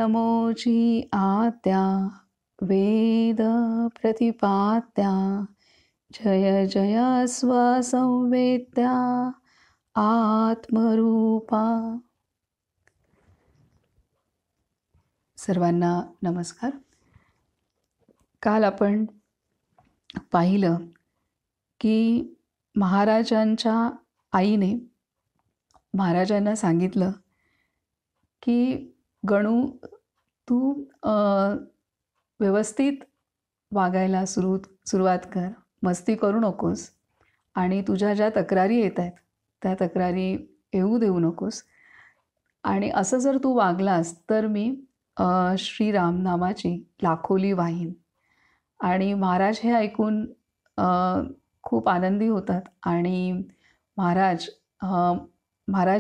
नमोची आत्या वेद प्रतिपात्या जय जय स्वसंवेद्या आत्मरूपा. सर्वांना नमस्कार. काल आपण पाहिलं की महाराजांच्या आईने महाराजांना सांगितलं की गणू तू व्यवस्थित वागायला सुरुवात कर, मस्ती करू नकोस आणि तुझ्या ज्या तक्रारी येत आहेत त्या तक्रारी येऊ देऊ नकोस. आणि असं जर तू वागलास तर मी श्रीराम नामाची लाखोली वाहीन. आणि महाराज हे ऐकून खूप आनंदी होतात आणि महाराज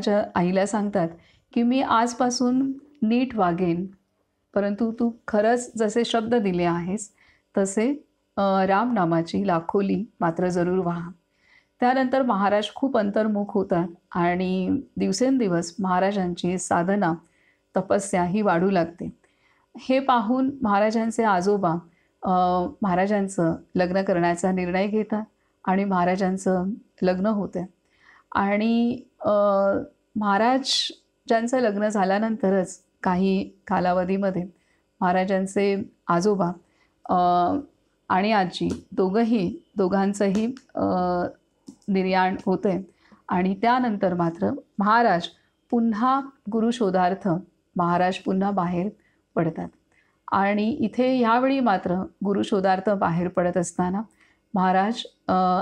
आईला सांगतात की मी आजपासून नीट वागेन, परंतु तू खरंच जसे शब्द दिले आहेस तसे राम नामाची लाखोली मात्र जरूर वाहा. त्यानंतर महाराज खूप अंतर्मुख होतात आणि दिवसेंदिवस महाराजांची साधना तपस्या ही वाढू लागते. हे पाहून महाराजांचे आजोबा महाराजांचं लग्न करण्याचा निर्णय घेतात आणि महाराजांचं लग्न होतं. आणि महाराजांचं लग्न झाल्यानंतरच काही कालावधीमध्ये महाराजांचे आजोबा आणि आजी दोघांचंही निर्याण होते. आणि त्यानंतर मात्र महाराज पुन्हा गुरुशोधार्थ पुन्हा बाहेर पडतात. आणि इथे ह्यावेळी मात्र गुरुशोधार्थ बाहेर पडत असताना महाराज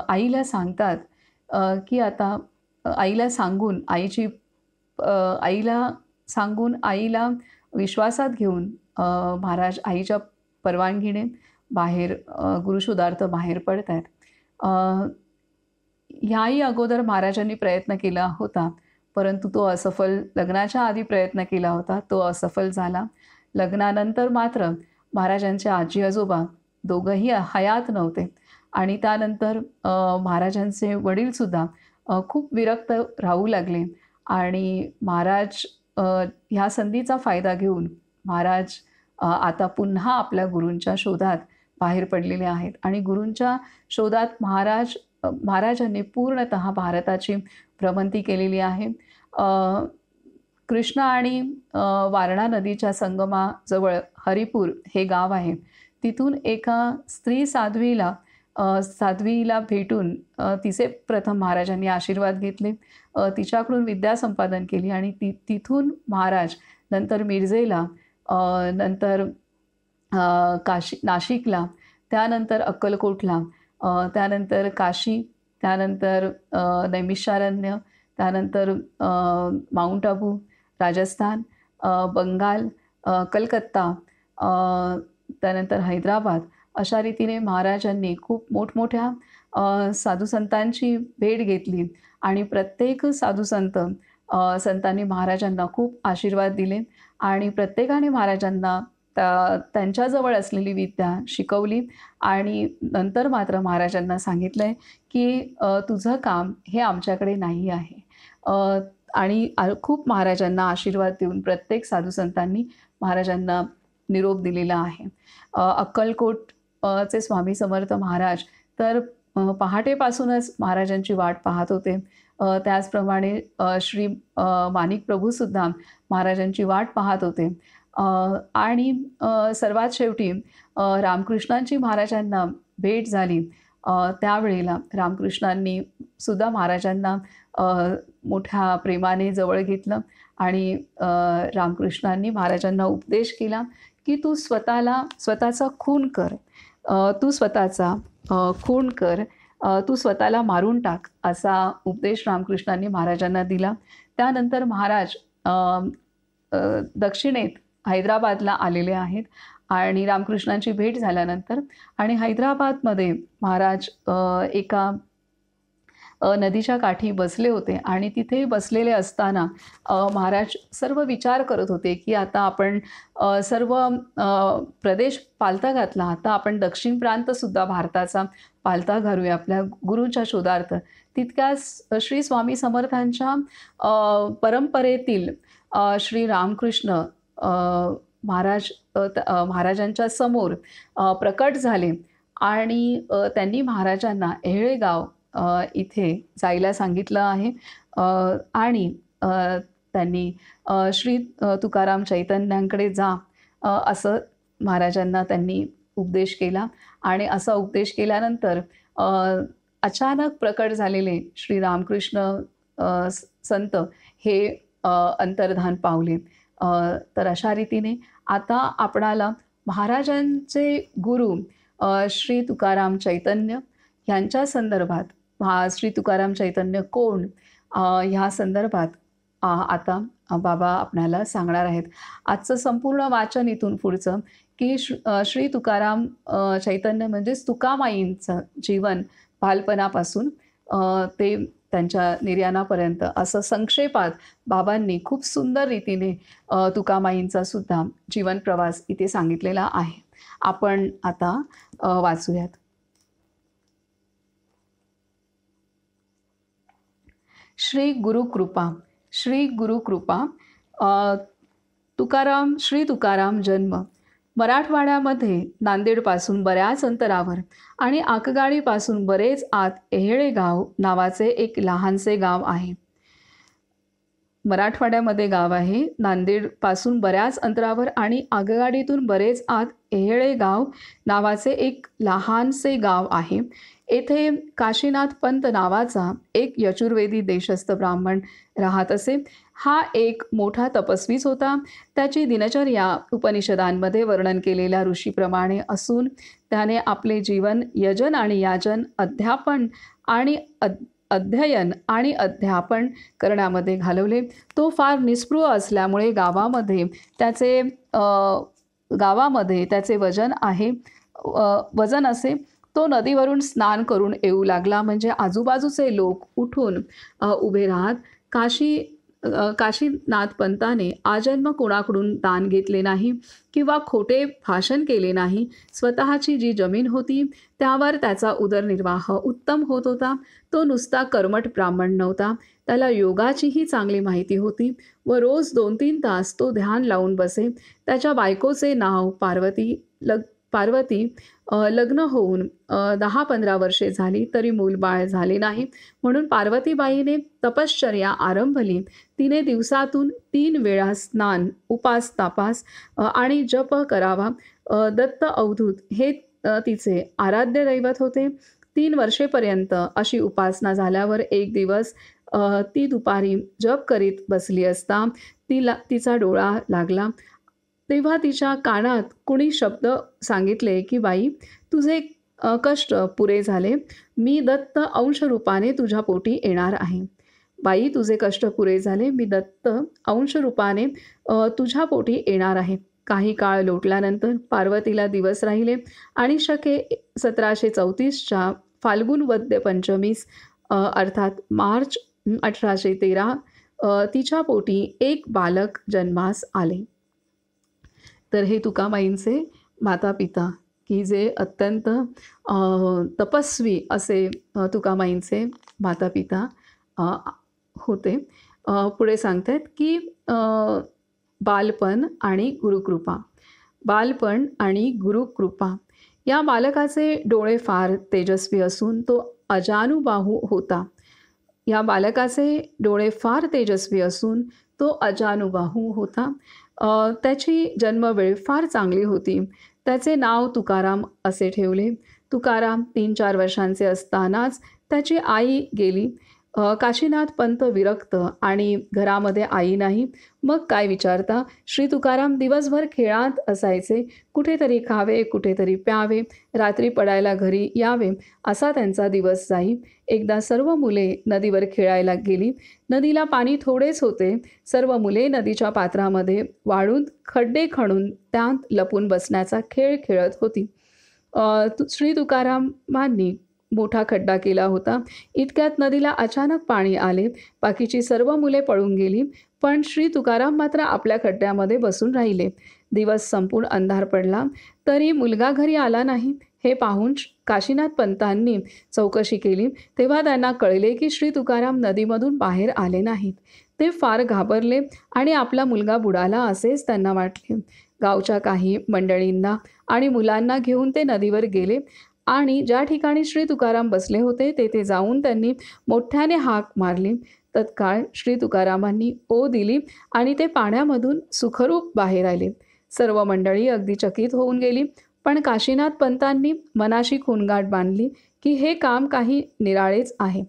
आईला सांगतात की आता आईला सांगून आईला विश्वासात घेऊन महाराज आईच्या परवानगीने बाहेर गुरुशोधार्थ बाहेर पडत आहेत. ह्याही अगोदर महाराजांनी प्रयत्न केला होता, परंतु तो असफल. लग्नाच्या आधी प्रयत्न केला होता, तो असफल झाला. लग्नानंतर मात्र महाराजांचे आजी आजोबा दोघंही हयात नव्हते. आणि त्यानंतर महाराजांचे वडीलसुद्धा खूप विरक्त राहू लागले. आणि महाराज ह्या संधीचा फायदा घेऊन महाराज आता पुन्हा आपल्या गुरूंच्या शोधात बाहेर पडलेले आहेत. आणि गुरूंच्या शोधात महाराजांनी पूर्णतः भारताची भ्रमंती केलेली आहे. कृष्णा आणि वारणा नदीच्या संगमाजवळ हरिपूर हे गाव आहे. तिथून एका स्त्री साध्वीला भेटून तिचे प्रथम महाराजांनी आशीर्वाद घेतले, तिच्याकडून विद्या संपादन केली. आणि तिथून महाराज नंतर मिरजेला, नंतर नाशिकला, त्यानंतर अक्कलकोटला, त्यानंतर काशी, त्यानंतर नैमिषारण्य, त्यानंतर माउंट आबू, राजस्थान, बंगाल, कलकत्ता, त्यानंतर हैदराबाद, अशा रीतीने महाराजांनी खूप मोठमोठ्या साधुसंतांची भेट घेतली. आणि प्रत्येक संतांनी महाराजांना खूप आशीर्वाद दिले आणि प्रत्येकाने महाराजांना त्यांच्याजवळ असलेली विद्या शिकवली. आणि नंतर मात्र महाराजांना सांगितलं आहे की तुझं काम हे आमच्याकडे नाही आहे. आणि खूप महाराजांना आशीर्वाद देऊन प्रत्येक साधुसंतांनी महाराजांना निरोप दिलेला आहे. अक्कलकोटचे स्वामी समर्थ महाराज तर पहाटेपासूनच महाराजांची वाट पाहत होते. त्याचप्रमाणे श्री माणिक प्रभूसुद्धा महाराजांची वाट पाहत होते. आणि सर्वात शेवटी रामकृष्णांची महाराजांना भेट झाली. त्यावेळेला रामकृष्णांनी सुद्धा महाराजांना मोठ्या प्रेमाने जवळ घेतलं आणि रामकृष्णांनी महाराजांना उपदेश केला की तू स्वतःचा खून कर, तू स्वतःला मारून टाक, असा उपदेश रामकृष्णांनी महाराजांना दिला. त्यानंतर महाराज दक्षिणेत हैदराबादला आलेले आहेत. आणि रामकृष्णांची भेट झाल्यानंतर आणि हैदराबादमध्ये महाराज एका नदीच्या काठी बसले होते. आणि तिथे बसलेले असताना महाराज सर्व विचार करत होते की आता आपण सर्व प्रदेश पालथा घातला, आता आपण दक्षिण प्रांतसुद्धा भारताचा पालथा घालूया आपल्या गुरूंच्या शोधार्थ. तितक्याच श्री स्वामी समर्थांच्या परंपरेतील श्री रामकृष्ण महाराजांच्या समोर प्रकट झाले आणि त्यांनी महाराजांना येहळेगाव इथे जायला सांगितलं आहे. आणि त्यांनी श्री तुकाराम चैतन्यांकडे जा असं महाराजांना त्यांनी उपदेश केला. आणि असा उपदेश केल्यानंतर अचानक प्रकट झालेले श्री रामकृष्ण संत हे अंतर्धान पावले. तर अशा रीतीने आता आपणाला महाराजांचे गुरु श्री तुकाराम चैतन्य यांच्या संदर्भात श्री तुकाराम चैतन्य कोण ह्या संदर्भात आता बाबा आपणाला सांगणार आहेत. आजचं संपूर्ण वाचन इथून पुढचं की श्री तुकाराम चैतन्य म्हणजेच तुकामाईंचं जीवन बालपणापासून ते त्यांच्या निर्याणापर्यंत असं संक्षेपात बाबांनी खूप सुंदर रीतीने तुकामाईंचा सुद्धा जीवन प्रवास इथे सांगितलेला आहे. आपण आता वाचूयात. श्री गुरुकृपा. श्री गुरुकृपा. श्री तुकाराम जन्म मराठवाड्यामध्ये नांदेडपासून बऱ्याच अंतरावर आणि आकगाडीपासून बरेच आत येहळेगाव नावाचे एक लहानसे गाव आहे. मराठवाड्यामध्ये गाव आहे, नांदेडपासून बऱ्याच अंतरावर आणि आगगाडीतून बरेच आत येहळेगाव नावाचे एक लहानसे गाव आहे. येथे काशीनाथ पंत नावाचा एक यजुर्वेदी देशस्थ ब्राह्मण राहत असे. हा एक मोठा तपस्वीच होता. त्याची दिनचर्या उपनिषदांमध्ये वर्णन केलेल्या ऋषीप्रमाणे असून त्याने आपले जीवन यजन आणि याजन, अध्ययन आणि अध्यापन करण्यामध्ये घालवले. तो फार निस्पृह असल्यामुळे गावामध्ये त्याचे वजन असे. तो नदीवरून स्नान करून येऊ लागला म्हणजे आजूबाजूचे लोक उठून उभे राहत. काशीनाथ पंताने आजन्म कोणाकडून दान घेतले नाही किंवा खोटे भाषण केले नाही. स्वतःची जी जमीन होती त्यावर त्याचा उदरनिर्वाह उत्तम होत होता. तो नुसता कर्मठ ब्राह्मण नव्हता, त्याला योगाचीही चांगली माहिती होती व रोज 2-3 तास तो ध्यान लावून बसे. त्याच्या बायकोचे नाव पार्वती. लग्न होऊन 10-15 वर्षे झाली तरी मूलबाळ झाले नाही, म्हणून पार्वतीबाईने तपश्चर्या आरंभली. तिने दिवसातून 3 वेळा स्नान, उपास तापास आणि जप करावा. दत्त अवधूत हे तिचे आराध्य दैवत होते. 3 वर्षेपर्यंत अशी उपासना झाल्यावर एक दिवस ती दुपारी जप करीत बसली असता तिचा डोळा लागला. तेव्हा तिच्या कानात कुणी शब्द सांगितले की बाई, तुझे कष्ट पुरे झाले. मी दत्त अंशरूपाने तुझ्या पोटी येणार आहे. बाई, तुझे कष्ट पुरे झाले. मी दत्त अंशरूपाने तुझ्या पोटी येणार आहे. काही काळ लोटल्यानंतर पार्वतीला दिवस राहिले आणि शके 1734च्या फाल्गुन वद्य पंचमीस अर्थात मार्च 1813 तिच्या पोटी एक बालक जन्मास आले. तर हे तुकामाईंचे माता पिता की जे अत्यंत तपस्वी असे तुकामाईंचे माता पिता होते. पुढे सांगतात की बालपण आणि गुरुकृपा. बालपण आणि गुरुकृपा. या बालकाचे डोळे फार तेजस्वी असून तो अजानुबाहू होता. त्याची जन्मवेळ फार चांगली होती. त्याचे नाव तुकाराम असे ठेवले. तुकाराम 3-4 वर्षांचे असतानाच त्याची आई गेली. काशीनाथ पंत विरक्त आणि घरामध्ये आई नाही. मग काय विचारता. श्री तुकाराम दिवसभर खेळात असायचे. कुठेतरी खावे, कुठेतरी प्यावे, रात्री पडायला घरी यावे असा त्यांचा दिवस जाई. एकदा सर्व मुले नदीवर खेळायला गेली. नदीला पाणी थोडेच होते. सर्व मुले नदीच्या पात्रामध्ये वाळून खड्डे खणून त्यात लपून बसण्याचा खेळ खेळत होती. श्री तुकारामांनी मोठा खड्डा केला होता. इतक्यात नदीला अचानक पाणी आले. बाकीची सर्व मुले पळून गेली, पण श्री तुकाराम मात्र आपल्या खड्ड्यामध्ये बसून राहिले. दिवस संपूर्ण अंधार पडला तरी मुलगा घरी आला नाही. हे पाहून काशीनाथ पंतांनी चौकशी केली. तेव्हा त्यांना कळले की श्री तुकाराम नदीमधून बाहेर आले नाहीत. ते फार घाबरले आणि आपला मुलगा बुडाला असेच त्यांना वाटले. गावच्या काही मंडळींना आणि मुलांना घेऊन ते नदीवर गेले आणि ज्या ठिकाणी श्री तुकाराम बसले होते तेथे जाऊन त्यांनी मोठ्याने हाक मारली. तत्काळ श्री तुकारामांनी ओ दिली आणि ते पाण्यामधून सुखरूप बाहेर आले. सर्व मंडळी अगदी चकित होऊन गेली. पण काशीनाथ पंतांनी मनाशी खूणगाठ बांधली की हे काम काही निराळेच आहे.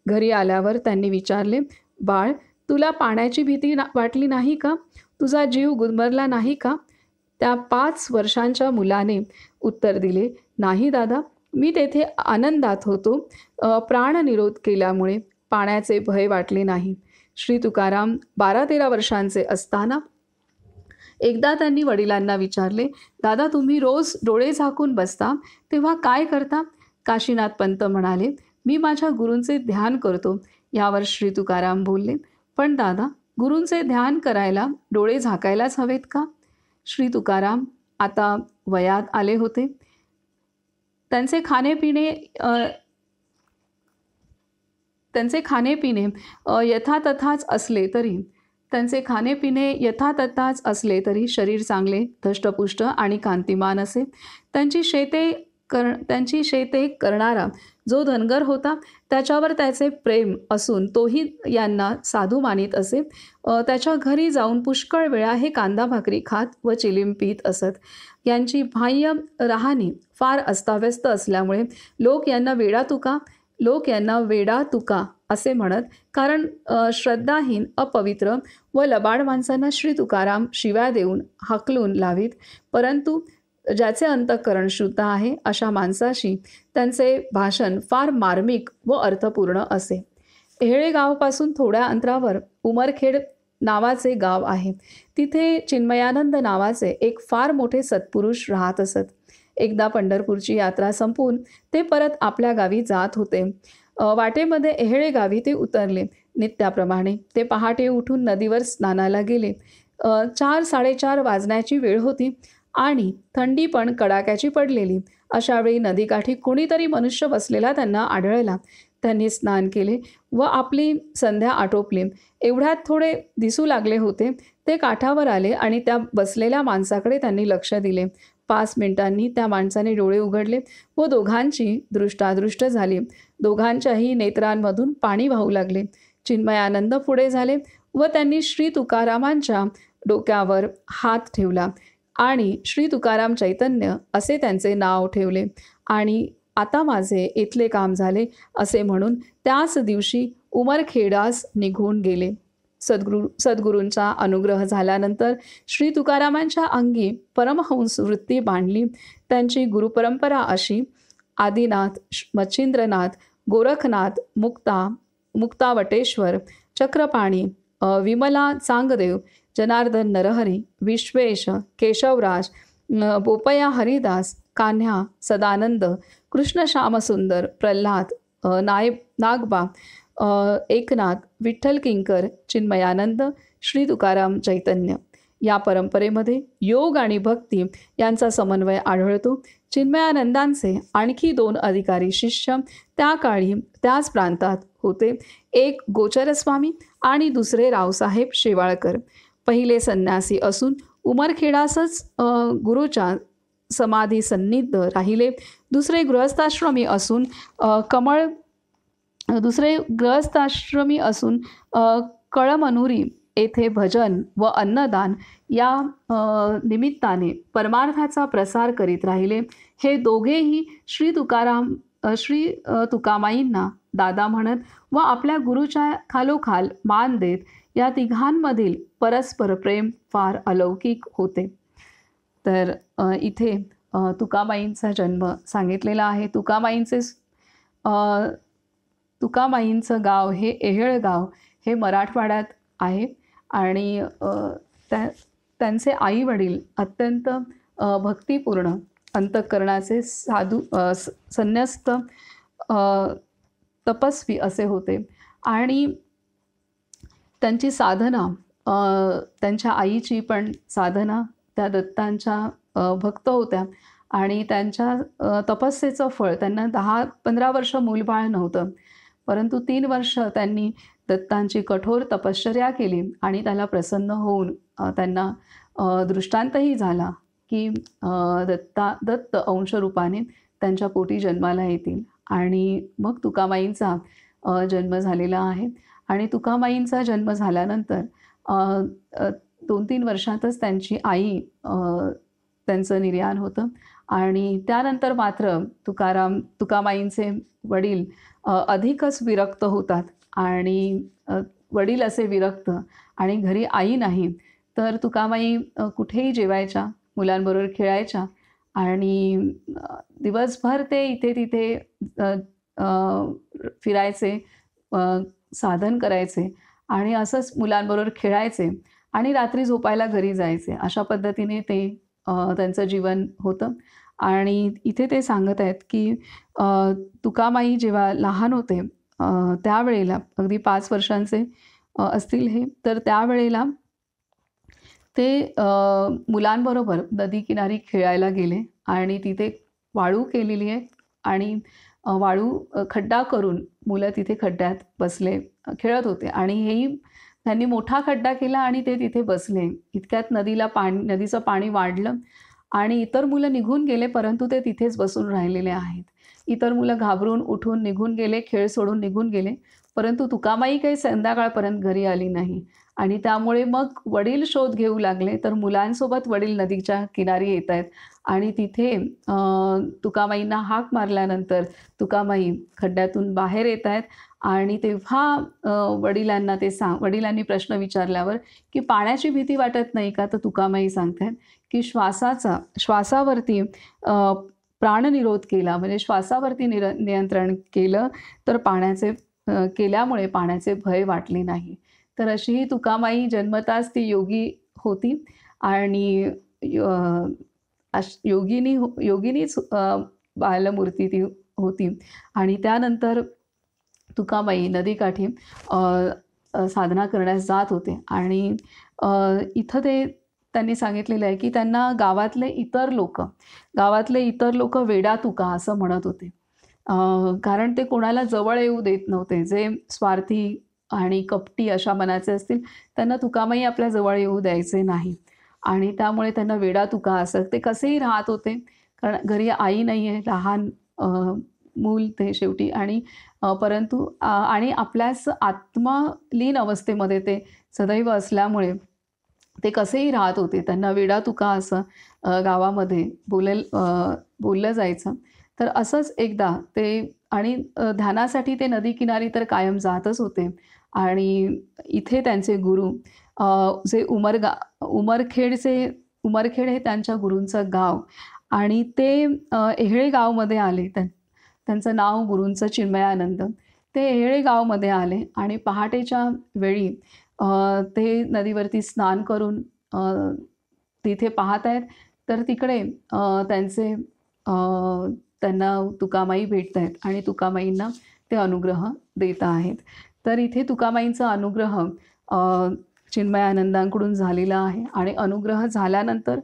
घरी आल्यावर त्यांनी विचारले, बाळ, तुला पाण्याची भीती वाटली नाही का? तुझा जीव गुदमरला नाही का? त्या 5 वर्षांच्या मुलाने उत्तर दिले, नाही दादा, मी तेथे आनंदात होतो. प्राणनिरोध केल्यामुळे पाण्याचे भय वाटले नाही. श्री तुकाराम 12-13 वर्षांचे असताना एकदा त्यांनी वडिलांना विचारले, दादा, तुम्ही रोज डोळे झाकून बसता तेव्हा काय करता? काशीनाथ पंत म्हणाले, मी माझ्या गुरूंचे ध्यान करतो. यावर श्री तुकाराम बोलले, पण दादा, गुरूंचे ध्यान करायला डोळे झाकायलाच हवेत का? श्री तुकाराम आता वयात आले होते. त्यांचे खाणेपिणे यथातथाच असले तरी शरीर चांगले धष्टपुष्ट आणि कांतिमान असे. त्यांची शेते करणारा जो धनगर होता त्याच्यावर त्याचे प्रेम असून तोही यांना साधू मानित असे. त्याच्या घरी जाऊन पुष्कळ वेळा हे कांदा भाकरी खात व चिलीम पीत असत. यांची बाह्य राहणी फार अस्ताव्यस्त असल्यामुळे लोक यांना वेडा तुका असे म्हणत. कारण श्रद्धाहीन, अपवित्र व लबाड माणसांना श्री तुकाराम शिव्या देऊन हाकलून लावीत. परंतु ज्याचे अंतःकरण शुद्ध आहे अशा माणसाशी त्यांचे भाषण फार मार्मिक व अर्थपूर्ण असे. एहळे गावापासून थोड्या अंतरावर उमरखेड नावाचे गाव आहे. तिथे चिन्मयानंद नावाचे एक फार मोठे सत्पुरुष राहत असत. एकदा पंढरपूरची यात्रा संपून ते परत आपल्या गावी जात होते. वाटेमध्ये एहळे गावी ते उतरले. नित्याप्रमाणे ते पहाटे उठून नदीवर स्नानाला गेले. 4-4:30 वाजण्याची वेळ होती आणि थंडी पण कडाक्याची पडलेली. अशावेळी नदीकाठी कोणीतरी मनुष्य बसलेला त्यांना आढळला. त्यांनी स्नान केले व आपली संध्या आटोपली. एवढ्यात थोडे दिसू लागले होते. ते काठावर आले आणि त्या बसलेल्या माणसाकडे त्यांनी लक्ष दिले. 5 मिनिटांनी त्या माणसाने डोळे उघडले व दोघांची दृष्टादृष्ट झाली. दोघांच्याही नेत्रांमधून पाणी वाहू लागले. चिन्मयानंद पुढे झाले व त्यांनी श्री तुकारामांच्या डोक्यावर हात ठेवला आणि श्री तुकाराम चैतन्य असे त्यांचे नाव ठेवले आणि आता माझे इथले काम झाले असे म्हणून त्याच दिवशी उमरखेडास निघून गेले. सद्गुरूंचा अनुग्रह झाल्यानंतर श्री तुकारामांच्या अंगी परमहंस वृत्ती बांधली. त्यांची गुरुपरंपरा अशी: आदिनाथ, मच्छिंद्रनाथ, गोरखनाथ, मुक्तावटेश्वर, चक्रपाणी, विमला चांगदेव, जनार्दन नरहरी, विश्वेश, केशवराज, बोपया हरिदास, कान्ह्या, सदानंद, कृष्ण श्यामसुंदर, प्रल्हाद, नागबा, एकनाथ, विठ्ठल किंकर, चिन्मयानंद, श्री तुकाराम चैतन्य. या परंपरेमध्ये योग आणि भक्ती यांचा समन्वय आढळतो. चिन्मयानंदांचे आणखी 2 अधिकारी शिष्य त्या काळी त्याच प्रांतात होते. एक गोचरस्वामी आणि दुसरे रावसाहेब शेवाळकर. पहिले संन्यासी असून उमरखेडासच गुरुच्या समाधी सन्निध राहिले. दुसरे गृहस्थाश्रमी असून कळमनुरी येथे भजन व अन्नदान या निमित्ताने परमार्थाचा प्रसार करीत राहिले. हे दोघेही श्री तुकामाईंना दादा म्हणत व आपल्या गुरुच्या खालोखाल मान देत. या तिघांमधील परस्पर प्रेम फार अलौकिक होते. तर इथे तुकामाईंचा जन्म सांगितलेला आहे. तुकामाईंचं गाव हे एहेळ गाव हे मराठवाड्यात आहे आणि त्यांचे आई वडील अत्यंत भक्तिपूर्ण अंतःकरणाचे साधू संन्यस्त तपस्वी असे होते आणि त्यांची साधना, त्यांच्या आईची पण साधना त्या दत्तांच्या भक्त होत्या आणि त्यांच्या तपस्येचं फळ त्यांना 10-15 वर्ष मूलबाळ नव्हतं, परंतु 3 वर्ष त्यांनी दत्तांची कठोर तपश्चर्या केली आणि त्याला प्रसन्न होऊन त्यांना दृष्टांतही झाला की दत्त अंशरूपाने त्यांच्या पोटी जन्माला येतील आणि मग तुकामाईंचा जन्म झालेला आहे. आणि तुकामाईंचा जन्म झाल्यानंतर 2-3 वर्षातच त्यांची आई त्यांचं निर्याण होतं आणि त्यानंतर मात्र तुकामाईंचे वडील अधिकच विरक्त होतात आणि वडील असे विरक्त आणि घरी आई नाही, तर तुकामाई कुठेही जेवायच्या, मुलांबरोबर खेळायच्या आणि दिवसभर ते इथे-तिथे अ, अ, फिरायचे, साधन करायचे आणि असंच मुलांबरोबर खेळायचे आणि रात्री झोपायला घरी जायचे. अशा पद्धतीने ते त्यांचं जीवन होतं. आणि इथे ते सांगत आहेत की अ, तुकामाई जेव्हा लहान होते, त्यावेळेला अगदी 5 वर्षांचे असतील हे, तर त्यावेळेला ते मुलांबरोबर नदीकिनारी खेळायला गेले आणि तिथे वाळू केलेली आहे आणि वाळू खड्डा करून मुलं तिथे खड्ड्यात बसले, खेळत होते आणि हेही त्यांनी मोठा खड्डा केला आणि ते तिथे बसले. इतक्यात नदीचं पाणी वाढलं आणि इतर मुलं निघून गेले, परंतु ते तिथेच बसून राहिलेले आहेत. इतर मुलं घाबरून उठून निघून गेले, खेळ सोडून निघून गेले, परंतु तुकामाई काही संध्याकाळपर्यंत घरी आली नाही आणि त्यामुळे मग वडील शोध घेऊ लागले. तर मुलांसोबत वडील नदीच्या किनारी येत आहेत आणि तिथे तुकामाईंना हाक मारल्यानंतर तुकामाई खड्ड्यातून बाहेर येत आहेत आणि तेव्हा वडिलांनी प्रश्न विचारल्यावर की पाण्याची भीती वाटत नाही का? तर तुकामाई सांगतायत की श्वासावरती प्राणनिरोध केला, म्हणजे श्वासावरती नियंत्रण केलं तर केल्यामुळे पाण्याचे भय वाटले नाही. तर अशी ही तुकामाई जन्मताच ती योगी होती आणि योगिनीच बालमूर्ती ती होती. आणि त्यानंतर तुकामाई नदीकाठी साधना करण्यास जात होते आणि इथं त्यांनी सांगितलेलं आहे की त्यांना गावातले इतर लोक वेडा तुका असं म्हणत होते. कारण ते कोणाला जवळ येऊ देत नव्हते. जे स्वार्थी आणि कपटी अशा मनाचे असतील त्यांना तुकामाई आपल्या जवळ येऊ द्यायचे नाही आणि त्यामुळे त्यांना वेडा तुका असं ते कसेही राहत होते. कारण घरी आई नाही आहे, लहान मूल ते शेवटी आणि परंतु आणि आपल्याच आत्मलीन अवस्थेमध्ये ते सदैव असल्यामुळे ते कसेही राहत होते. त्यांना वेडा तुका असं गावामध्ये बोललं जायचं. तर असंच एकदा ते आणि ध्यानासाठी ते नदीकिनारी तर कायम जातच होते आणि इथे त्यांचे गुरु जे उमरखेड हे त्यांच्या गुरूंचं गाव आणि ते एहेळे गावमध्ये आले. त्यांचं नाव गुरूंचं चिन्मयानंद. ते एहेळे गावमध्ये आले आणि पहाटेच्या वेळी ते नदीवरती स्नान करून तिथे पाहत आहेत, तर तिकडे त्यांना तुकामाई भेटत आहेत आणि तुकामाईंना ते अनुग्रह देत आहेत. तर इथे तुकामाईंचा अनुग्रह चिन्मयानंदांकडून झालेला आहे आणि अनुग्रह झाल्यानंतर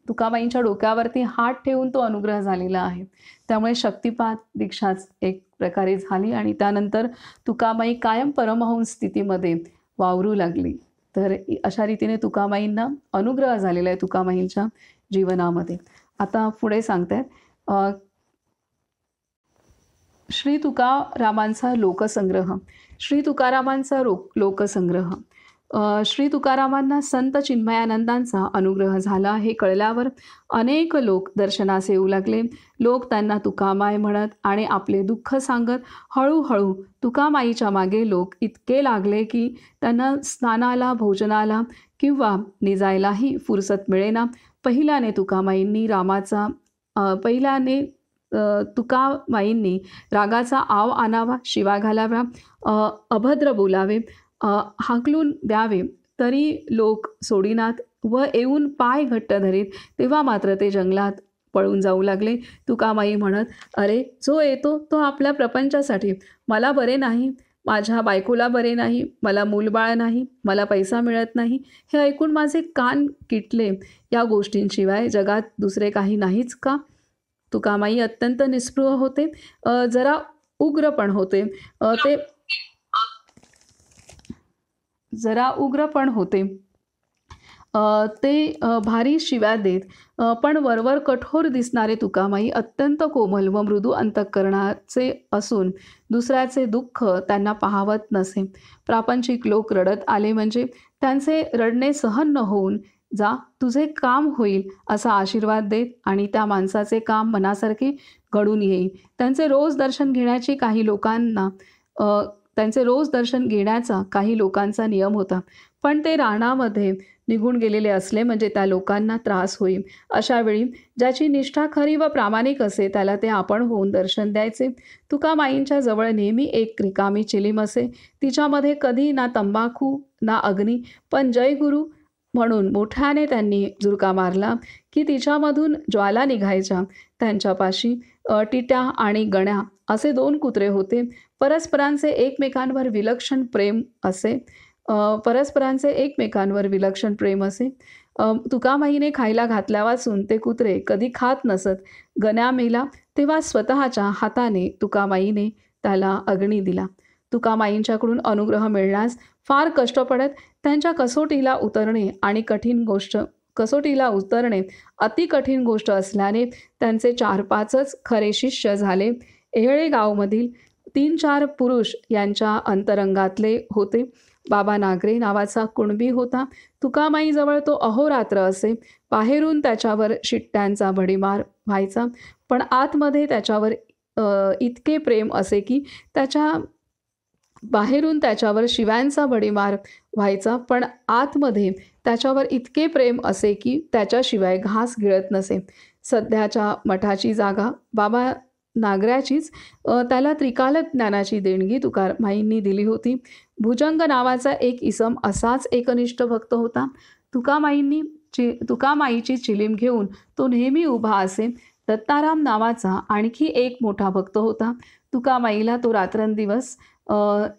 तुकामाईंच्या डोक्यावरती हात ठेवून तो अनुग्रह झालेला आहे. त्यामुळे शक्तिपात दीक्षाच एक प्रकारे झाली आणि त्यानंतर तुकामाई कायम परमहंस स्थितीमध्ये वावरू लागली. तर अशा रीतीने तुकामाईंना अनुग्रह झालेला आहे तुकामाईंच्या जीवनामध्ये. आता पुढे सांगतायत श्री तुकारामांचा लोकसंग्रह. श्री तुकारामांचा लोकसंग्रह. श्री तुकारामांना संत चिन्मयानंदांचा अनुग्रह झाला हे कळल्यावर अनेक लोक दर्शनास येऊ लागले. लोक त्यांना तुकामाय म्हणत आणि आपले दुःख सांगत हळूहळू तुकामाईच्या मागे लोक इतके लागले की त्यांना स्नानाला, भोजनाला किंवा निजायलाही फुरसत मिळेना. पहिल्याने तुकामाईंनी रागाचा आव आणावा, शिवा घालाव्या, अभद्र बोलावे, हाकलून द्यावे, तरी लोक सोडीनात व येऊन पाय घट्ट धरीत. तेव्हा मात्र ते जंगलात पळून जाऊ लागले. तुकामाई म्हणत, अरे जो येतो तो आपल्या प्रपंचासाठी. मला बरे नाही, माझ्या बायकोला बरे नाही, मला मूलबाळ नाही, मला पैसा मिळत नाही, हे ऐकून माझे कान किटले. या गोष्टींशिवाय जगात दुसरे काही नाहीच का? तुकामाई अत्यंत निस्पृह होते, जरा उग्र पण होते. ते जरा उग्र पण होते. ते भारी शिव्या देत, पण वरवर कठोर दिसणारे तुकामाई अत्यंत कोमल व मृदू अंतःकरणाचे असून दुसऱ्याचे दुःख त्यांना पाहावत नसे. प्रापंचिक लोक रडत आले म्हणजे त्यांचे रडणे सहन न होऊन, "जा, तुझे काम होईल" असा आशीर्वाद देत आणि त्या माणसाचे काम मनासारखे घडून येईल. त्यांचे रोज दर्शन घेण्याचा काही लोकांचा नियम होता, पण ते रानामध्ये निघून गेलेले असले म्हणजे त्या लोकांना त्रास होईल. अशा वेळी ज्याची निष्ठा खरी व प्रामाणिक असे त्याला ते आपण होऊन दर्शन द्यायचे. तुकामाईंच्या जवळ नेहमी एक रिकामी चिलीम असे. तिच्यामध्ये कधी ना तंबाखू ना अग्नी, पण जय गुरु म्हणून मोठ्याने त्यांनी झुरका मारला की तिच्यामधून ज्वाला निघायच्या. त्यांच्यापाशी टिट्या आणि गण्या असे 2 कुत्रे होते. परस्परांचे एकमेकांवर विलक्षण प्रेम असे. तुकामाईने खायला घातल्यापासून ते कुत्रे कधी खात नसत. गण्या मेला तेव्हा स्वतःच्या हाताने तुकामाईने त्याला अग्नी दिला. तुकामाईंच्याकडून अनुग्रह मिळण्यास फार कष्ट पडत. त्यांच्या कसोटीला उतरणे अति कठीण गोष्ट असल्याने त्यांचे 4-5च खरे शिष्य झाले. एहळे गावमधील 3-4 पुरुष यांच्या अंतरंगातले होते. बाबा नागरे नावाचा कुणबी होता. तुकामाईजवळ तो अहोरात्र असे. बाहेरून त्याच्यावर शिट्ट्यांचा भडीमार व्हायचा, पण आतमध्ये त्याच्यावर इतके प्रेम असे की शिव्यांचा भडीमार व्हायचा, पण आतमध्ये त्याच्यावर इतके प्रेम असे की त्याच्याशिवाय घास गिळत नसे. सध्याच्या मठाची जागा बाबा नागऱ्याचीच. त्याला त्रिकाल ज्ञानाची देणगी तुकामाईंनी दिली होती. भुजंग नावाचा एक इसम असाच एकनिष्ठ भक्त होता. तुकामाईची चिलीम घेऊन तो नेहमी उभा असे. दत्ताराम नावाचा आणखी एक मोठा भक्त होता. तुकामाईला तो रात्रंदिवस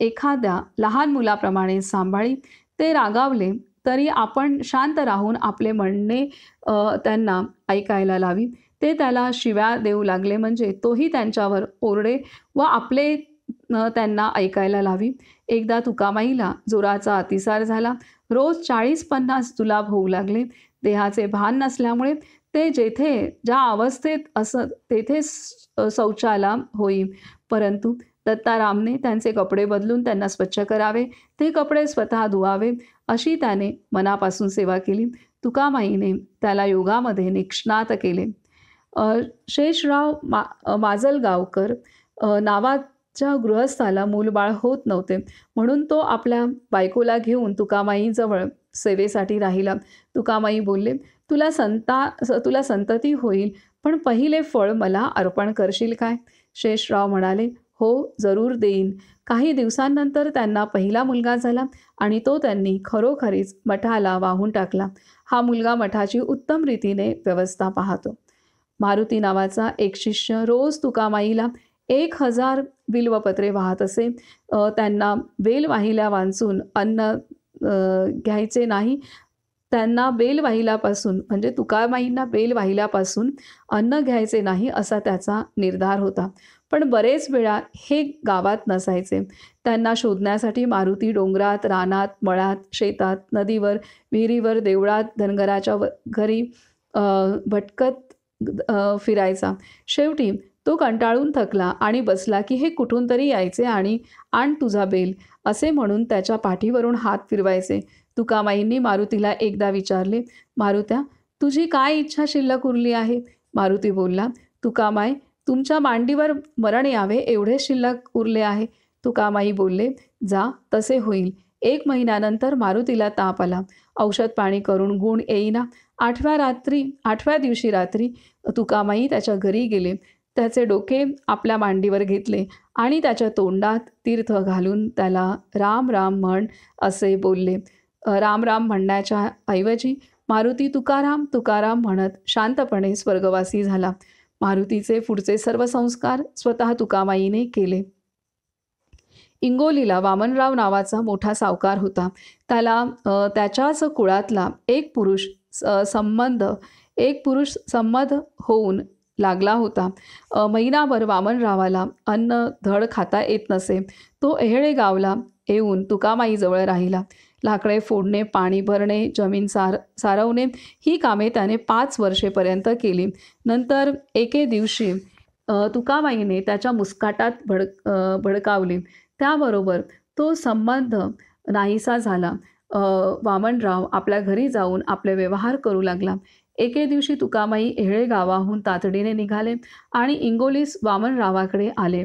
एखाद्या लहान मुलाप्रमाणे सांभाळी. ते रागावले तरी आपण शांत राहून आपले म्हणणे त्यांना ऐकायला लावी. ते त्याला शिव्या देऊ लागले म्हणजे तोही त्यांच्यावर ओरडे व आपले त्यांना ऐकायला लावी. एकदा तुकामाईला जोराचा अतिसार झाला. रोज 40-50 जुलाब होऊ लागले. देहाचे भान नसल्यामुळे ते ज्या अवस्थेत असत तेथे शौचाला होई. परंतु दत्तारामने त्यांचे कपडे बदलून त्यांना स्वच्छ करावे, ते कपडे स्वतः धुवावे, अशी त्याने मनापासून सेवा केली. तुकामाईने त्याला योगामध्ये निष्णात केले. शेषराव माजलगावकर नावाच्या गृहस्थाला मूलबाळ होत नव्हते, म्हणून तो आपल्या बायकोला घेऊन तुकामाईजवळ सेवेसाठी राहिला. तुकामाई बोलले, तुला संतती होईल, पण पहिले फळ मला अर्पण करशील काय? शेषराव म्हणाले, हो, जरूर देईन. काही दिवसांनंतर त्यांना पहिला मुलगा झाला आणि तो त्यांनी खरोखरीच मठाला वाहून टाकला. हा मुलगा मठाची उत्तम रीतीने व्यवस्था पाहतो. मारुती नावाचा एक शिष्य रोज तुकामाईला 1000 बिल्वपत्रे वाहत असे. त्यांना बेल वाहिल्या वाचून अन्न घ्यायचे नाही. तुकामाईंना बेल वाहिल्यापासून अन्न घ्यायचे नाही असा त्याचा निर्धार होता. पण बरेच वेळा हे गावात नसायचे. त्यांना शोधण्यासाठी मारुती डोंगरात, रानात, मळ्यात, शेतात, नदीवर, विहिरीवर, देवळात, धनगराच्या घरी भटकत फिरायचा. शेवटी तो कंटाळून थकला आणि बसला की हे कुठून तरी यायचे आणि आण तुझा बेल असे म्हणून त्याच्या पाठीवरून हात फिरवायचे. तुकामाईंनी मारुतीला एकदा विचारले, मारुत्या, तुझी काय इच्छा शिल्लक उरली आहे? मारुती बोलला, तुकामाई, तुमच्या मांडीवर मरण यावे एवढे शिल्लक उरले आहे. तुकामाई बोलले, जा, तसे होईल. 1 महिन्यानंतर मारुतीला ताप आला. औषध पाणी करून गुण येईना. 8व्या दिवशी रात्री तुकामाई त्याच्या घरी गेले. त्याचे डोके आपल्या मांडीवर घेतले आणि त्याच्या तोंडात तीर्थ घालून त्याला राम राम म्हण असे बोलले. राम राम म्हणण्याच्या ऐवजी मारुती तुकाराम तुकाराम म्हणत शांतपणे स्वर्गवासी झाला. मारुतीचे पुढचे सर्व संस्कार स्वतः तुकामाईने केले. इंगोलीला वामनराव नावाचा मोठा सावकार होता. त्याला त्याच्याच कुळातला एक पुरुष संमत होऊन लागला होता. महिनाभर वामनरावाला अन्न धड खाता येत नसे. तो एहळे गावला येऊन तुकामाईजवळ राहिला. लाकडे फोडणे, पाणी भरणे, जमीन सारवणे ही कामे त्याने 5 वर्षेपर्यंत केली. नंतर एके दिवशी तुकामाईने त्याच्या मुस्काटात भडकावली. त्याबरोबर तो संबंध नाहीसा झाला. वामनराव आपल्या घरी जाऊन आपले व्यवहार करू लागला. एके दिवशी तुकामाई येहळे गावाहून तातडीने निघाले आणि इंगोलीस वामनरावाकडे आले.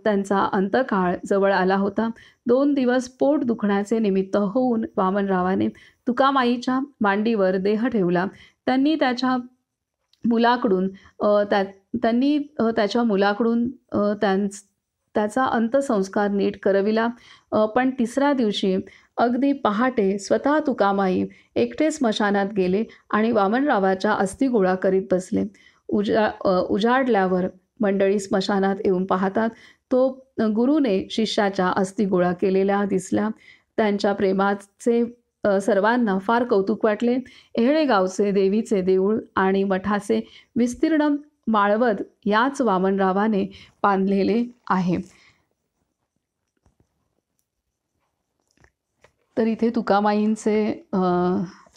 त्यांचा अंतकाळ जवळ आला होता. 2 दिवस पोट दुखण्याचे निमित्त होऊन वामनरावाने तुकामाईच्या मांडीवर देह ठेवला. त्यांनी त्याच्या मुलाकडून त्याचा अंत्यसंस्कार नीट करविला. पण तिसऱ्या दिवशी अगदी पहाटे स्वतः तुकामाई एकटे स्मशानात गेले आणि वामनरावाच्या अस्थी गोळा करीत बसले. उजाडल्यावर मंडळी स्मशानात येऊन पाहतात तो गुरुने शिष्याच्या अस्थी गोळा केलेल्या दिसल्या. त्यांच्या प्रेमाचे सर्वांना फार कौतुक वाटले. येहळे गावचे देवीचे देऊळ आणि मठाचे विस्तीर्ण माळवद याच वामनरावाने बांधलेले आहे. तर इथे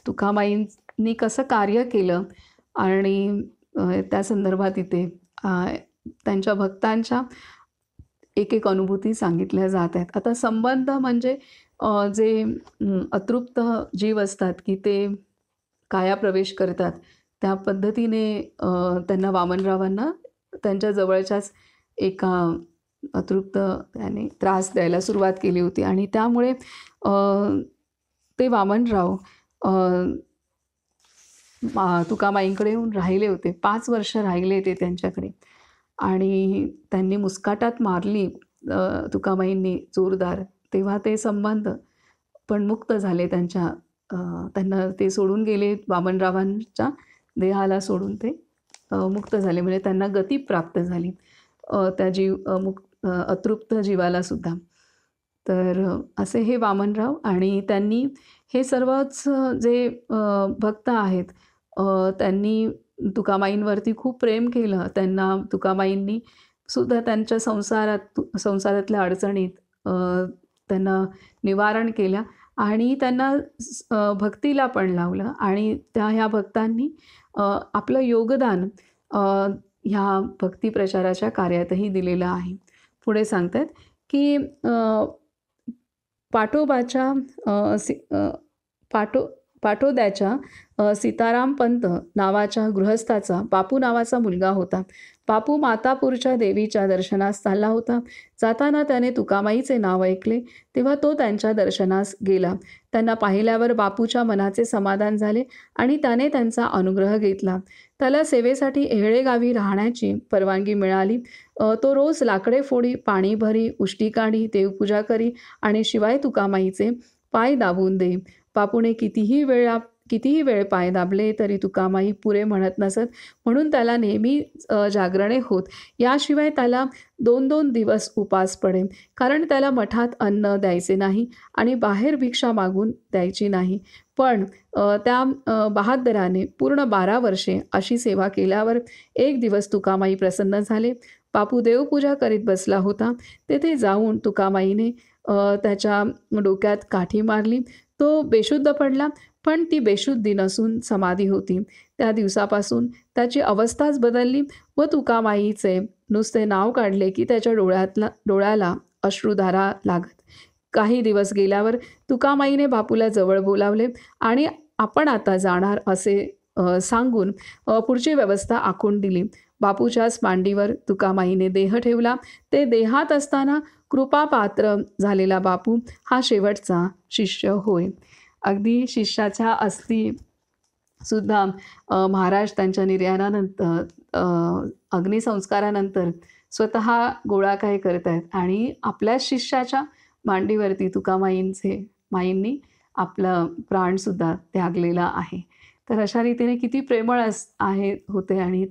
तुकामाईंनी कसं कार्य केलं आणि त्या संदर्भात इथे त्यांच्या भक्तांच्या एक अनुभूती सांगितल्या जात आहेत. आता संबंध म्हणजे जे अतृप्त जीव असतात की ते कायाप्रवेश करतात, त्या पद्धतीने त्यांना वामनरावांना त्यांच्या जवळच्याच एका अतृप्त त्याने त्रास द्यायला सुरुवात केली होती आणि त्यामुळे ते वामनराव तुकामाईंकडे येऊन राहिले होते. 5 वर्ष राहिले ते त्यांच्याकडे आणि त्यांनी मुस्काटात मारली तुकामाईंनी जोरदार. तेव्हा ते संबंध पण मुक्त झाले त्यांना ते सोडून गेले. वामनरावांच्या देहाला सोडून ते मुक्त झाले, म्हणजे त्यांना गती प्राप्त झाली त्या अतृप्त जीवाला सुद्धा. तर असे हे वामनराव आणि त्यांनी हे सर्वच जे भक्त आहेत त्यांनी तुकामाईंवरती खूप प्रेम केलं. त्यांना तुकामाईंनी सुद्धा त्यांच्या संसारातल्या अडचणीत त्यांना निवारण केल्या आणि त्यांना भक्तीला पण लावलं आणि ह्या भक्तांनी आपलं योगदान ह्या भक्ती प्रचाराच्या कार्यातही दिलेलं आहे. पुढे सांगतात की पाटोद्याच्या सीतारामपंत नावाच्या गृहस्थाचा बापू नावाचा मुलगा होता. बापू मातापूरच्या देवीच्या दर्शनास चालला होता. जाताना त्याने तुकामाईचे नाव ऐकले, तेव्हा तो त्यांच्या दर्शनास गेला. त्यांना पाहिल्यावर बापूच्या मनाचे समाधान झाले आणि त्याने त्यांचा अनुग्रह घेतला. त्याला सेवेसाठी येहळे गावी राहण्याची परवानगी मिळाली. तो रोज लाकडे फोडी, पाणी भरी, उष्टी काढी, देवपूजा करी आणि शिवाय तुकामाईचे पाय दाबून दे. बापूने कितीही वेळ पाय दाबले तरी तुकामाई पुरे म्हणत नसत, म्हणून त्याला नेहमी जागरणे होत. याशिवाय त्याला 2-2 दिवस उपास पडे, कारण त्याला मठात अन्न द्यायचे नाही आणि बाहेर भिक्षा मागून द्यायची नाही. पण त्या बहादराने पूर्ण 12 वर्षे अशी सेवा केल्यावर एक दिवस तुकामाई प्रसन्न झाले. बापू देवपूजा करीत बसला होता. तेथे जाऊन तुकामाईने त्याच्या डोक्यात काठी मारली. तो बेशुद्ध पडला, पण ती बेशुद्धी नसून समाधी होती. त्या दिवसापासून त्याची अवस्थाच बदलली व तुकामाईचे नुसते नाव काढले की त्याच्या डोळ्याला अश्रुधारा लागत. काही दिवस गेल्यावर तुकामाईने बापूला जवळ बोलावले आणि आपण आता जाणार असे सांगून पुढची व्यवस्था आखून दिली. बापूच्याच मांडीवर तुकामाईने देह ठेवला. ते देहात असताना कृपापात्र झालेला बापू हा शेवटचा शिष्य होय. अगदी शिष्याच्या अस्थी सुद्धा महाराज त्यांच्या निर्याणानंतर अग्निसंस्कारानंतर स्वतः गोळा काय करत आहेत आणि आपल्या शिष्याच्या मांडीवरती तुकामाईंनी आपलं प्राणसुद्धा त्यागलेला आहे. तर अशा रीतीने किती प्रेमळ होते आणि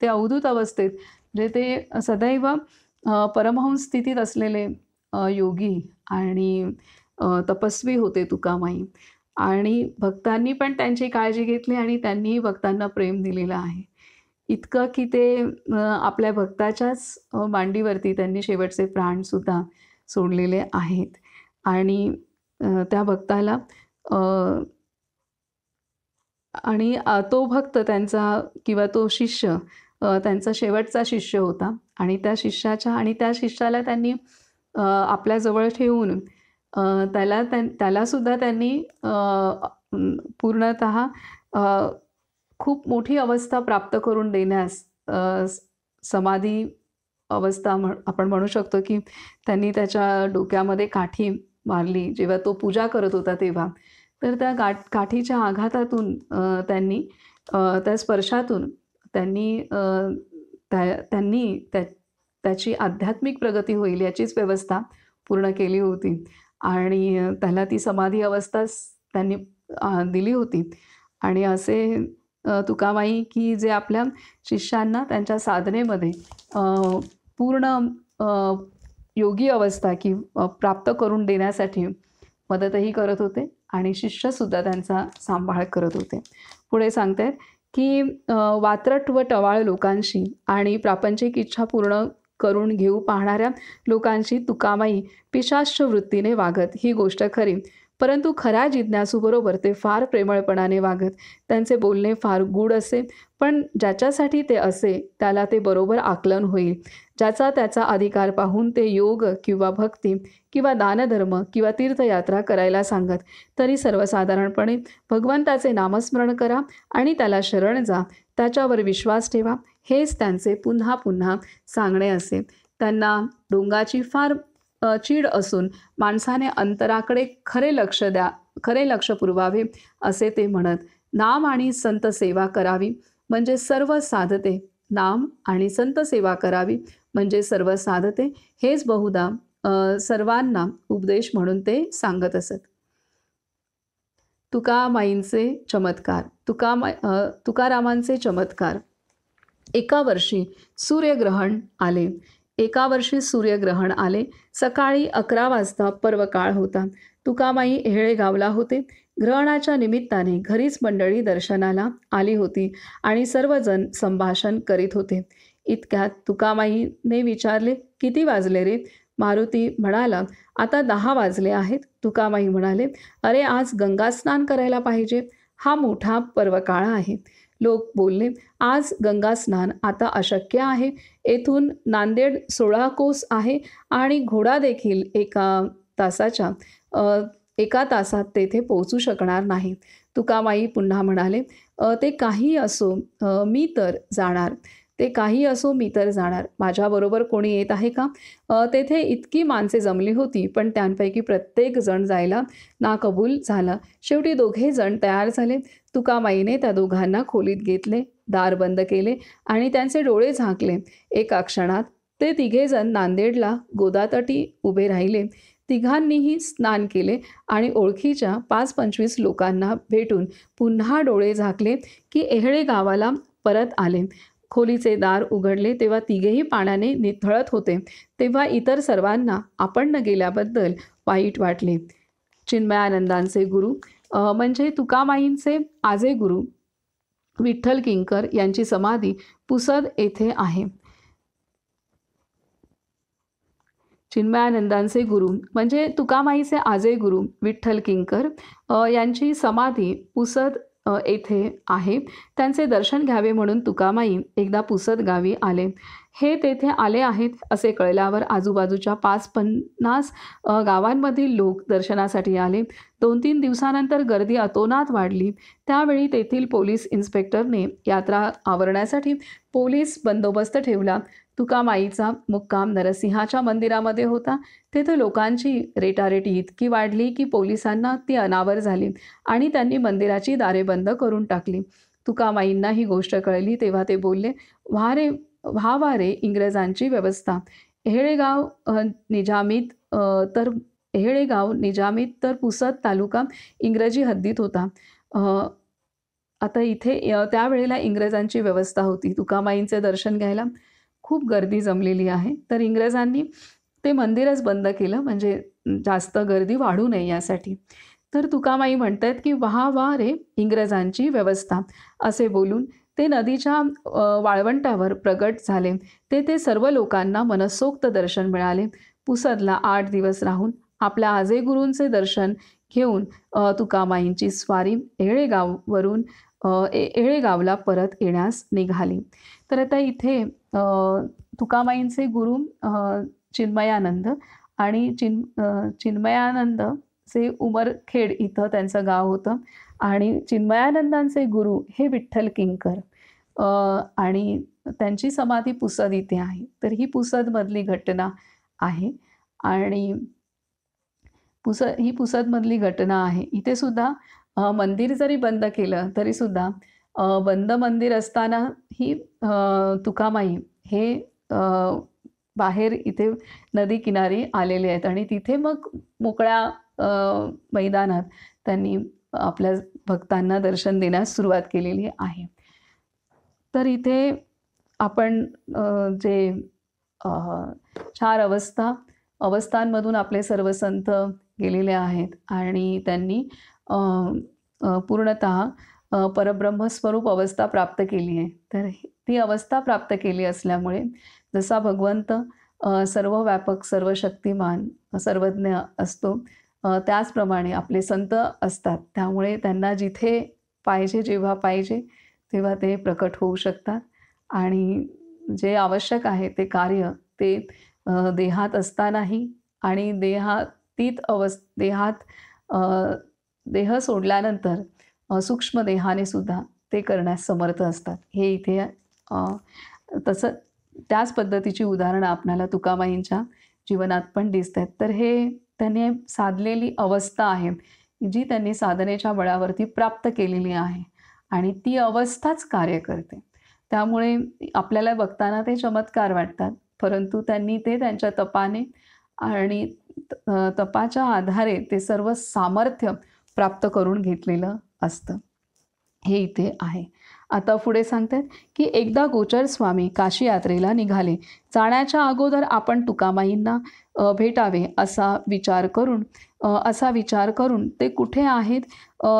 ते अवधूत अवस्थेत म्हणजे ते सदैव परमहंस स्थितीत असलेले योगी आणि तपस्वी होते तुकामाई. आणि भक्तांनी पण त्यांची काळजी घेतली आणि त्यांनीही भक्तांना प्रेम दिलेलं आहे. इतकं की ते आपल्या भक्ताच्याच मांडीवरती त्यांनी शेवटचे प्राणसुद्धा सोडलेले आहेत. आणि त्या भक्ताला अ, आणि तो भक्त त्यांचा किंवा तो शिष्य त्यांचा शेवटचा शिष्य होता आणि त्या शिष्याला त्यांनी आपल्याजवळ ठेवून त्यालासुद्धा त्यांनी पूर्णतः अ, खूप मोठी अवस्था प्राप्त करून देण्यास समाधी अवस्था आपण म्हणू शकतो, की त्यांनी त्याच्या डोक्यामध्ये काठी मारली जेव्हा तो पूजा करत होता तेव्हा. तर त्या काठीच्या आघातातून त्या स्पर्शातून त्यांनी त्याची आध्यात्मिक प्रगती होईल याचीच व्यवस्था पूर्ण केली होती आणि त्याला ती समाधी अवस्थाच त्यांनी दिली होती. आणि असे तुकामाई की जे आपल्या शिष्यांना त्यांच्या साधनेमध्ये अ, पूर्ण अ, योगी अवस्था प्राप्त करून देण्यासाठी मदतही करत होते आणि शिष्यसुद्धा त्यांचा सांभाळ करत होते. पुढे सांगतायत की वात्रट व टवाळ लोकांशी आणि प्रापंचिक इच्छा पूर्ण करून घेऊ पाहणाऱ्या लोकांशी तुकामाई पिशाच्च वृत्तीने वागत ही गोष्ट खरी, परंतु खऱ्या जिज्ञासूबरोबर ते फार प्रेमळपणाने वागत. त्यांचे बोलणे फार गूढ असे, पण ज्याच्यासाठी ते असे त्याला ते बरोबर आकलन होईल. ज्याचा त्याचा अधिकार पाहून ते योग किंवा भक्ती किंवा दानधर्म किंवा तीर्थयात्रा करायला सांगत, तरी सर्वसाधारणपणे भगवंताचे नामस्मरण करा आणि त्याला शरण जा, त्याच्यावर विश्वास ठेवा, हेच त्यांचे पुन्हा पुन्हा सांगणे असे. त्यांना डोंगाची फार चीड असून माणसाने अंतराकडे खरे लक्ष पुरवावे असे ते म्हणत. नाम आणि संत सेवा करावी म्हणजे सर्व साधते. नाम आणि संत सेवा करावी म्हणजे सर्व साधते, हेच बहुधा सर्वांना उपदेश म्हणून ते सांगत असत. तुकामाईंचे चमत्कार. तुकारामांचे चमत्कार. एका वर्षी सूर्यग्रहण आले. सकाळी 11 वाजता पर्वकाळ होता. तुकामाई हेळेगावला होते. ग्रहणाच्या निमित्ताने घरीच मंडळी दर्शनाला आली होती आणि सर्वजण संभाषण करीत होते. इतक्यात तुकामाईने विचारले, किती वाजले रे? मारुती म्हणाला, आता 10 वाजले आहेत. तुकामाई म्हणाले, अरे आज गंगास्नान करायला पाहिजे, हा मोठा पर्वकाळ आहे. लोक बोलले, आज गंगास्नान आता अशक्य आहे. येथून नांदेड 16 कोस आहे आणि घोडा देखील एका तासात तेथे पोहोचू शकणार नाही. तुकामाई पुन्हा म्हणाले, ते काही असो मी तर जाणार. माझ्याबरोबर कोणी येत आहे का? तेथे इतकी माणसे जमली होती, पण त्यांपैकी प्रत्येक जण जायला नाकबूल झाला. शेवटी 2घे जण तयार झाले. तुकामाईने त्या दोघांना खोलीत घेतले, दार बंद केले आणि त्यांचे डोळे झाकले. एका क्षणात ते 3घे जण नांदेडला गोदातटी उभे राहिले. तिघांनीही स्नान केले आणि ओळखीच्या 5-25 लोकांना भेटून पुन्हा डोळे झाकले की एहळे गावाला परत आले. खोलीचे दार उघडले तेव्हा 3घेही पाण्याने निथळत होते. तेव्हा इतर सर्वांना आपण न गेल्याबद्दल वाईट वाटले. चिन्मयानंदांचे गुरु म्हणजे तुकामाईंचे आजे गुरु विठ्ठल किंकर यांची समाधी पुसद येथे आहे. चिन्मयानंदांचे गुरु म्हणजे तुकामाईचे आजे गुरु विठ्ठल किंकर यांची समाधी पुसद येथे आहे. त्यांचे दर्शन घ्यावे म्हणून तुकामाई एकदा पुसद गावी आले. हे तेथे आले आहेत असे कळल्यावर आजूबाजूच्या 5-50 गावांमधील लोक दर्शनासाठी आले. 2-3 दिवसानंतर गर्दी अतोनात वाढली. त्यावेळी तेथील पोलीस इन्स्पेक्टरने यात्रा आवरण्यासाठी पोलीस बंदोबस्त ठेवला. तुकामाईचा मुक्काम नरसिंहाच्या मंदिरामध्ये होता. तेथे लोकांची रेटारेटी इतकी वाढली की पोलिसांना ती अनावर झाली आणि त्यांनी मंदिराची दारे बंद करून टाकली. तुकामाईंना ही गोष्ट कळली तेव्हा ते बोलले, व्हा रे इंग्रजांची व्यवस्था. हेळेगाव निजामीत तर पुसद तालुका इंग्रजी हद्दीत होता. आता इथे त्यावेळेला इंग्रजांची व्यवस्था होती. तुकामाईंचे दर्शन घ्यायला खूप गर्दी जमलेली आहे. तर इंग्रजांनी ते मंदिरच बंद केलं म्हणजे जास्त गर्दी वाढू नये यासाठी. तर तुकामाई म्हणतात की वा रे इंग्रजांची व्यवस्था असे बोलून ते नदीच्या वाळवंटावर प्रगट झाले. ते सर्व लोकांना मनसोक्त दर्शन मिळाले. पुसदला 8 दिवस राहून आपल्या आजे गुरूंचे दर्शन घेऊन तुकामाईंची स्वारी येळेगाववरून येळेगावला परत येण्यास निघाली. तर आता इथे तुकामाईंचे गुरु चिन्मयानंद आणि चिन्मयानंदचे उमरखेड इथं त्यांचं गाव होतं आणि चिन्मयानंदांचे गुरु हे विठ्ठल किंकर आणि त्यांची समाधी पुसद इथे आहे. तर ही पुसदमधली घटना आहे आणि ही पुसदमधली घटना आहे. इथे सुद्धा मंदिर जरी बंद केलं तरीसुद्धा बंद मंदिर असताना ही तुकामाई हे बाहेर इथे नदी किनारी आलेले आहेत आणि तिथे मग मोकळ्या मैदानात त्यांनी आपल्या भक्तांना दर्शन देण्यास सुरुवात केलेली आहे. तर इथे आपण जे 4 अवस्थांमधून आपले सर्व संत गेलेले आहेत आणि त्यांनी पूर्णतः परब्रह्मस्वरूप अवस्था प्राप्त केली आहे. तर ती अवस्था प्राप्त केली असल्यामुळे जसा भगवंत सर्व व्यापक, सर्व शक्तिमान, सर्वज्ञ असतो, त्याचप्रमाणे आपले संत असतात. त्यामुळे त्यांना जिथे पाहिजे, जेव्हा पाहिजे तेव्हा ते प्रकट होऊ शकतात आणि जे आवश्यक आहे ते कार्य ते देहात असतानाही आणि देहात देह सोडल्यानंतर सूक्ष्म देहाने सुद्धा ते करण्यास समर्थ असतात. हे इथे तसं त्याच पद्धतीची उदाहरणं आपल्याला तुकामाईंच्या जीवनात पण दिसत आहेत. तर हे त्यांनी साधलेली अवस्था आहे, जी त्यांनी साधनेच्या बळावरती प्राप्त केलेली आहे आणि ती अवस्थाच कार्य करते. त्यामुळे आपल्याला बघताना ते चमत्कार वाटतात, परंतु त्यांनी ते त्यांच्या तपाने आणि तपाच्या आधारे ते सर्व सामर्थ्य प्राप्त करून घेतलेलं असतं. हे इथे आहे. आता पुढे सांगतात की एकदा गोचर स्वामी काशी यात्रेला निघाले. जाण्याच्या अगोदर आपण तुकामाईंना भेटावे असा विचार करून ते कुठे आहेत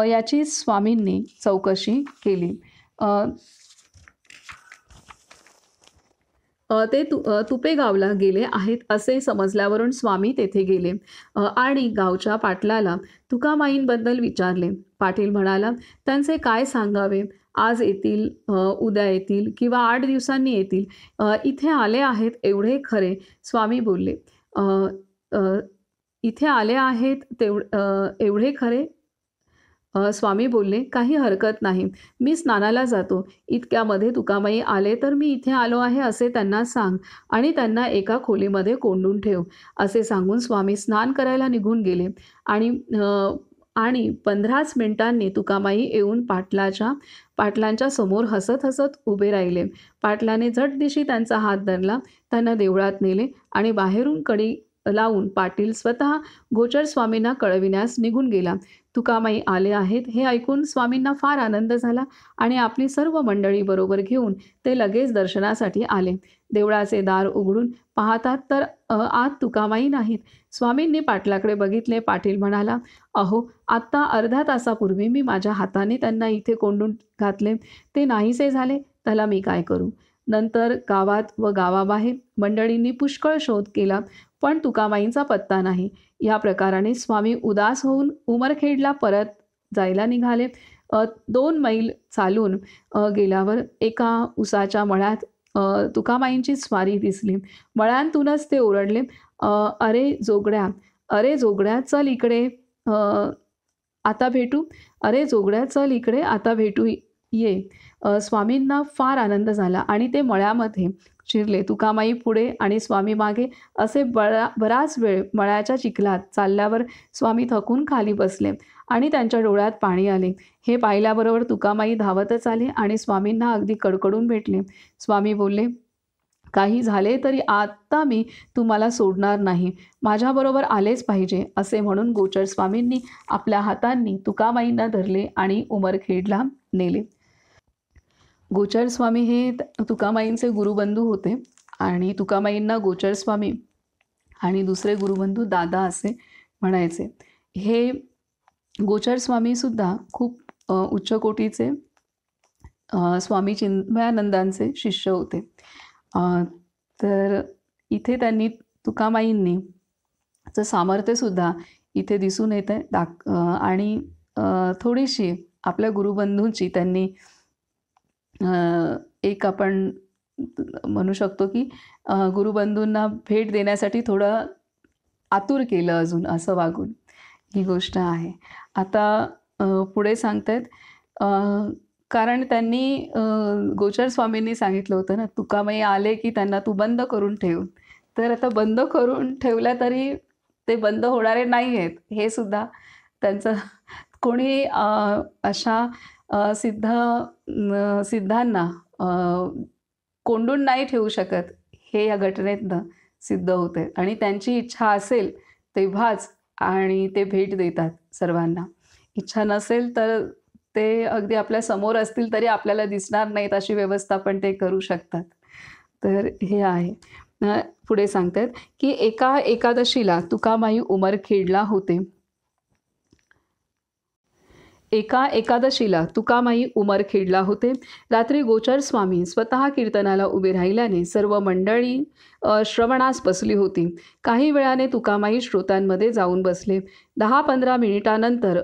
याची स्वामींनी चौकशी केली. ते तुपेगावला गेले आहेत असे समजल्यावरून स्वामी तेथे गेले आणि गावच्या पाटलाला तुकामाईंबद्दल विचारले. पाटील म्हणाला, त्यांचे काय सांगावे, आज येतील, उद्या येतील किंवा 8 दिवसांनी येतील. इथे आले आहेत एवढे खरे. स्वामी बोलले, इथे आले आहेत एवढे खरे. स्वामी बोलले, काही हरकत नाही, मी स्नानाला जातो. इतक्यामध्ये तुकामाई आले तर मी इथे आलो आहे असे त्यांना सांग आणि त्यांना एका खोलीमध्ये कोंडून ठेव. असे सांगून स्वामी स्नान करायला निघून गेले आणि 15च मिनिटांनी तुकामाई येऊन पाटलांच्या समोर हसत हसत उभे राहिले. पाटलाने झटदिशी त्यांचा हात धरला, त्यांना देवळात नेले आणि बाहेरून कडी लावून पाटील स्वतः गोचर स्वामींना कळविण्यास निघून गेला. तुकामाई आले आहेत हे ऐकून स्वामींना फार आनंद झाला आणि आपली सर्व मंडळी बरोबर घेऊन ते लगेच दर्शनासाठी आले. देवळाचे दार उघडून पाहतात तर आत तुकामाई नाहीत. स्वामींनी पाटलाकडे बघितले. पाटील म्हणाला, अहो, आत्ता अर्ध्या तासापूर्वी मी माझ्या हाताने त्यांना इथे कोंडून घातले, ते नाहीसे झाले, त्याला मी काय करू. नंतर गावात व गावाबाहेर मंडळींनी पुष्कळ शोध केला, पण तुकामाईंचा पत्ता नाही. या प्रकाराने स्वामी उदास होऊन उमरखेडला परत जायला निघाले. 2 मैल चालून गेल्यावर एका उसाच्या मळ्यात तुकामाईंची स्वारी दिसली. मळ्यांतूनच ते ओरडले, अरे जोगड्या चल इकडे आता भेटू. अरे जोगड्या चल इकडे आता भेटू ये. स्वामींना फार आनंद झाला आणि ते मळ्यामध्ये शिरले. तुकामाई पुढे आणि स्वामी मागे असे बराच वेळ मळ्याच्या चिखलात चालल्यावर स्वामी थकून खाली बसले आणि त्यांच्या डोळ्यात पाणी आले. हे पाहिल्याबरोबर तुकामाई धावतच आले आणि स्वामींना अगदी कडकडून भेटले. स्वामी बोलले, काही झाले तरी आता मी तुम्हाला सोडणार नाही, माझ्याबरोबर आलेच पाहिजे. असे म्हणून गोचर स्वामींनी आपल्या हातांनी तुकामाईंना धरले आणि उमरखेडला नेले. गोचर स्वामी हे तुकामाईंचे गुरुबंधू होते आणि तुकामाईंना गोचर स्वामी आणि दुसरे गुरुबंधू दादा असे म्हणायचे. हे गोचर स्वामीसुद्धा खूप उच्च कोटीचे स्वामी चिन्मयानंदांचे शिष्य होते. तर इथे तुकामाईंनी चं सामर्थ्यसुद्धा इथे दिसून येतं आहे आणि थोडीशी आपल्या गुरुबंधूंची त्यांनी एक आपण म्हणू शकतो की गुरुबंधूंना भेट देण्यासाठी थोडं आतुर केलं अजून असं वागून ही गोष्ट आहे. आता पुढे सांगतायत कारण त्यांनी गोचर स्वामींनी सांगितलं होतं ना, तुकामाई आले की त्यांना तू बंद करून ठेव. तर आता बंद करून ठेवल्या तरी ते बंद होणारे नाही आहेत. हे सुद्धा त्यांचं कोणी अशा सिद्धांना कोंडून नाही ठेवू शकत हे या घटनेतनं सिद्ध होते आणि त्यांची इच्छा असेल तेव्हाच आणि ते भेट देतात सर्वांना. इच्छा नसेल तर ते अगदी आपल्या समोर असतील तरी आपल्याला दिसणार नाहीत अशी व्यवस्था पण ते करू शकतात. तर हे आहे. पुढे सांगतात की एका एकादशीला तुकामाई उमरखेडला होते. एका एकादशीला तुकामाई उमरखेडला होते. रात्री गोचर स्वामी स्वतः कीर्तनाला उभे राहिल्याने सर्व मंडळी श्रवणास बसली होती. काही वेळाने तुकामाई श्रोत्यांमध्ये जाऊन बसले. 10-15 मिनिटानंतर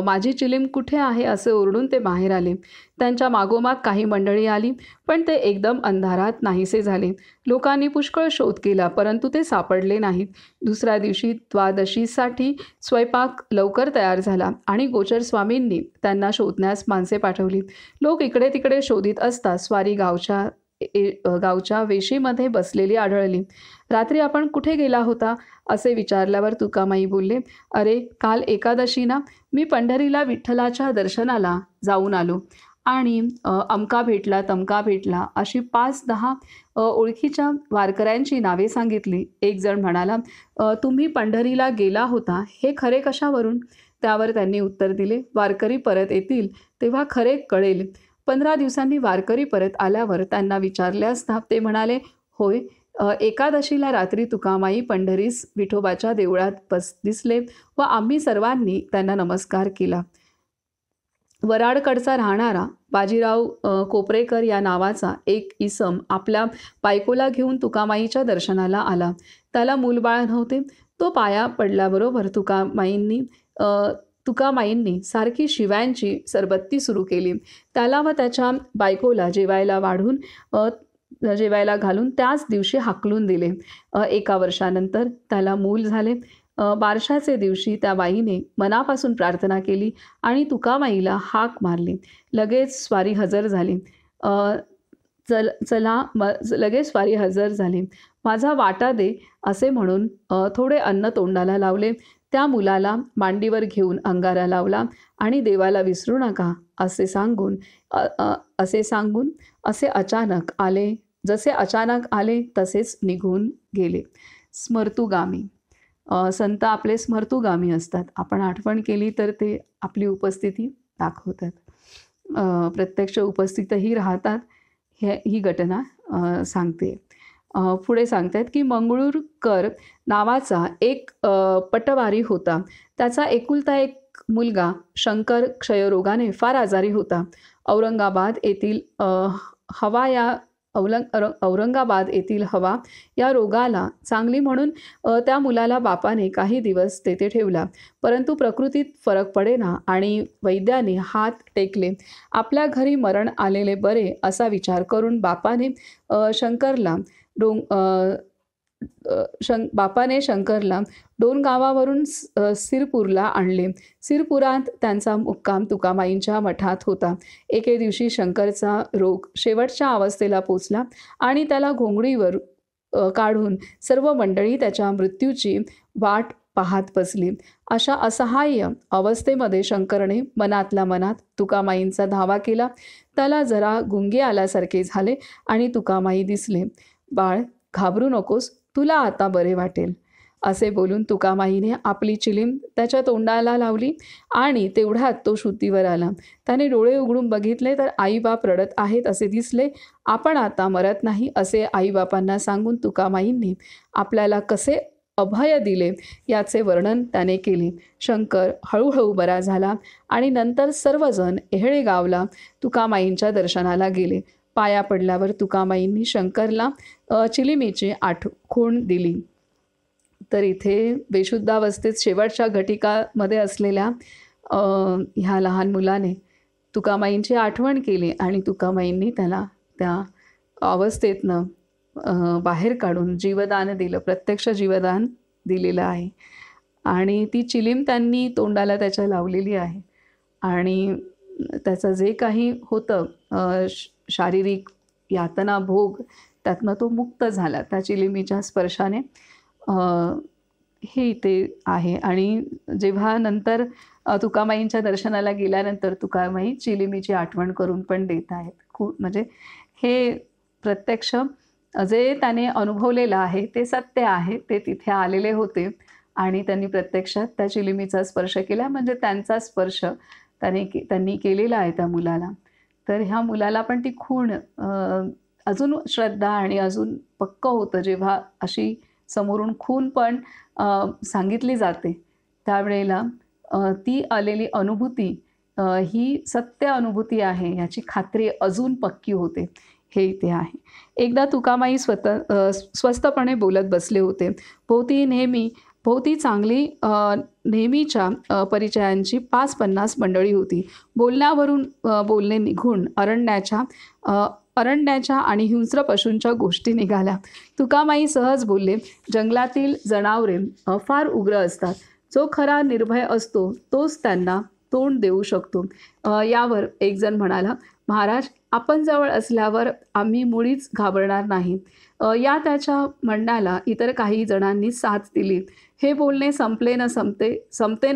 माझी चिलीम कुठे आहे असे ओरडून ते बाहेर आले. त्यांच्या मागोमाग काही मंडळी आली, पण ते एकदम अंधारात नाहीसे झाले. लोकांनी पुष्कळ शोध केला, परंतु ते सापडले नाहीत. दुसऱ्या दिवशी द्वादशीसाठी स्वयंपाक लवकर तयार झाला आणि गोचर स्वामींनी त्यांना शोधण्यास माणसे पाठवली. लोक इकडे तिकडे शोधित असता स्वारी गावच्या वेशीमध्ये बसलेली आढळली. रात्री आपण कुठे गेला होता असे विचारल्यावर तुकामाई बोलले, अरे काल एकादशी ना, मी पंढरीला विठ्ठलाच्या दर्शनाला जाऊन आलो आणि अमका भेटला तमका भेटला अशी 5-10 ओळखीच्या वारकऱ्यांची नावे सांगितली. एक जण म्हणाला, तुम्ही पंढरीला गेला होता हे खरे कशावरून? त्यावर त्यांनी उत्तर दिले, वारकरी परत येतील तेव्हा खरे कळेल. 15 दिवसांनी वारकरी परत आल्यावर त्यांना विचारले असता ते म्हणाले, होय, एकादशीला रात्री तुकामाई पंढरीस विठोबाच्या देवळात दिसले व आम्ही सर्वांनी त्यांना नमस्कार केला. वराडकडचा राहणारा बाजीराव कोपरेकर या नावाचा एक इसम आपल्या बायकोला घेऊन तुकामाईच्या दर्शनाला आला. त्याला मूलबाळ नव्हते. तो पाया पडल्याबरोबर तुकामाईंनी सारखी शिव्यांची सरबत्ती सुरू केली. त्याला व त्याच्या बायकोला जेवायला घालून त्याच दिवशी हाकलून दिले. 1 वर्षानंतर त्याला मूल झाले. बारशाचे दिवशी त्या बाईने मनापासून प्रार्थना केली आणि तुकामाईला हाक मारली. लगेच स्वारी हजर झाली. लगेच स्वारी हजर झाली. माझा वाटा दे असे म्हणून थोडे अन्न तोंडाला लावले. त्या मुलाला मांडीवर घेऊन अंगारा लावला आणि देवाला विसरू नका असे सांगून जसे अचानक आले तसेच निघून गेले. स्मर्तुगामी. संत आपले स्मर्तुगामी असतात. आपण आठवण केली तर ते आपली उपस्थिती दाखवतात, प्रत्यक्ष उपस्थितही राहतात. ही घटना सांगते. पुढे सांगतात की मंगळूरकर नावाचा एक पटवारी होता. त्याचा एकुलता एक मुलगा शंकर क्षयरोगाने फार आजारी होता. औरंगाबाद येथील हवा या रोगाला चांगली म्हणून त्या मुलाला बापाने काही दिवस तेथे ठेवला. परंतु प्रकृतीत फरक पडेना आणि वैद्याने हात टेकले. आपल्या घरी मरण आलेले बरे असा विचार करून बापाने शंकरला डोणगावावरून सिरपूरला आणले. सिरपुरात त्यांचा मुक्काम तुकामाईंच्या मठात होता. एके दिवशी शंकरचा रोग शेवटच्या अवस्थेला पोचला आणि त्याला घोंगडीवर काढून सर्व मंडळी त्याच्या मृत्यूची वाट पाहत बसली. अशा असहाय्य अवस्थेमध्ये शंकरने मनातल्या मनात तुकामाईंचा धावा केला. त्याला जरा गुंगे आल्यासारखे झाले आणि तुकामाई दिसले. बाळ, घाबरू नकोस, तुला आता बरे वाटेल असे बोलून तुकामाईने आपली चिलीम त्याच्या तोंडाला लावली आणि तेवढ्यात तो शुद्धीवर आला. त्याने डोळे उघडून बघितले तर आईबाप रडत आहेत असे दिसले. आपण आता मरत नाही असे आईबापांना सांगून तुकामाईंनी आपल्याला कसे अभय दिले याचे वर्णन त्याने केले. शंकर हळूहळू बरा झाला आणि नंतर सर्वजण येहळेगावला तुकामाईंच्या दर्शनाला गेले. पाया पडल्यावर तुकामाईंनी शंकरला चिलिमीची आठवण दिली. तर इथे बेशुद्धावस्थेत शेवटच्या घटिकामध्ये असलेल्या ह्या लहान मुलाने तुकामाईंची आठवण केली आणि तुकामाईंनी त्याला त्या अवस्थेतनं बाहेर काढून जीवदान दिलं, प्रत्यक्ष जीवदान दिलेलं आहे. आणि ती चिलीम त्यांनी तोंडाला त्याच्या लावलेली आहे आणि त्याचं जे काही होतं शारीरिक यातना भोग, त्यातनं तो मुक्त झाला त्या चिलिमीच्या स्पर्शाने. हे इथे आहे. आणि जेव्हा नंतर तुकामाईंच्या दर्शनाला गेल्यानंतर तुकामाई चिलिमीची आठवण करून पण देत आहेत. खूप म्हणजे हे प्रत्यक्ष जे त्याने अनुभवलेलं आहे ते सत्य आहे. ते तिथे आलेले होते आणि त्यांनी प्रत्यक्षात त्या चिलिमीचा स्पर्श केला, म्हणजे त्यांचा स्पर्श त्यांनी केलेला आहे त्या मुलाला. तर ह्या मुलाला पण ती खूण अजून श्रद्धा आणि अजून पक्क होतं जेव्हा अशी समोरून खूण पण सांगितली जाते त्यावेळेला ती आलेली अनुभूती ही सत्य अनुभूती आहे ह्याची खात्री अजून पक्की होते. हे इथे आहे. एकदा तुकामाई स्वस्तपणे बोलत बसले होते. भोवती चांगली नेहमीच्या परिचयांची 5-50 मंडळी होती. बोलण्यावरून बोलणे निघून अरण्याच्या आणि हिंस्र पशूंच्या गोष्टी निघाल्या. तुकामाई सहज बोलले, जंगलातील जनावरे फार उग्र असतात. जो खरा निर्भय असतो तोच त्यांना तोंड देऊ शकतो. यावर एक जण म्हणाला, महाराज, आपण जवळ असल्यावर आम्ही मुळीच घाबरणार नाही. या त्याच्या म्हणण्याला इतर काही जणांनी साथ दिली. हे बोलणे संपते न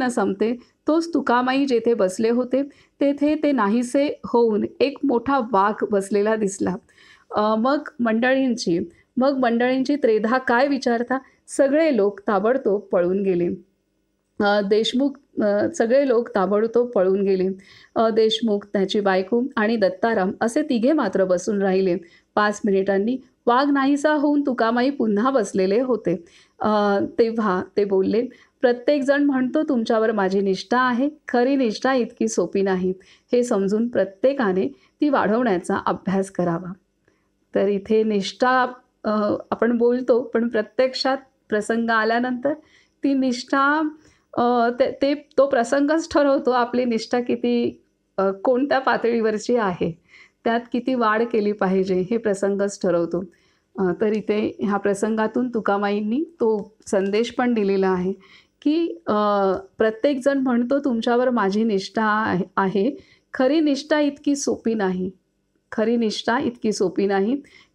संपते तोच तुकामाई जेथे बसले होते तेथे ते नाहीसे होऊन एक मोठा वाघ बसलेला दिसला. मग मंडळींची त्रेधा काय विचारता सगळे लोक ताबडतोब पळून गेले. देशमुख, त्याची बायको आणि दत्ताराम असे तिघे मात्र बसून राहिले. 5 मिनिटांनी वाघ नाहीसा होऊन तुकामाई पुन्हा बसलेले होते. तेव्हा ते बोलले, प्रत्येक जण म्हणतो तुमच्यावर माझी निष्ठा आहे. खरी निष्ठा इतकी सोपी नाही. हे समजून प्रत्येकाने ती वाढवण्याचा अभ्यास करावा. तर इथे निष्ठा आपण बोलतो, पण प्रत्यक्षात प्रसंग आल्यानंतर ती निष्ठा तो प्रसंगच ठरवतो आपली निष्ठा किती कोणत्या पातळीवरची आहे, त्यात किती वाढ केली पाहिजे हे प्रसंगच ठरवतो. तर इथे ह्या प्रसंगातून तुकामाईंनी तो संदेश पण दिलेला आहे की प्रत्येकजण म्हणतो तुमच्यावर माझी निष्ठा आहे. खरी निष्ठा इतकी सोपी नाही.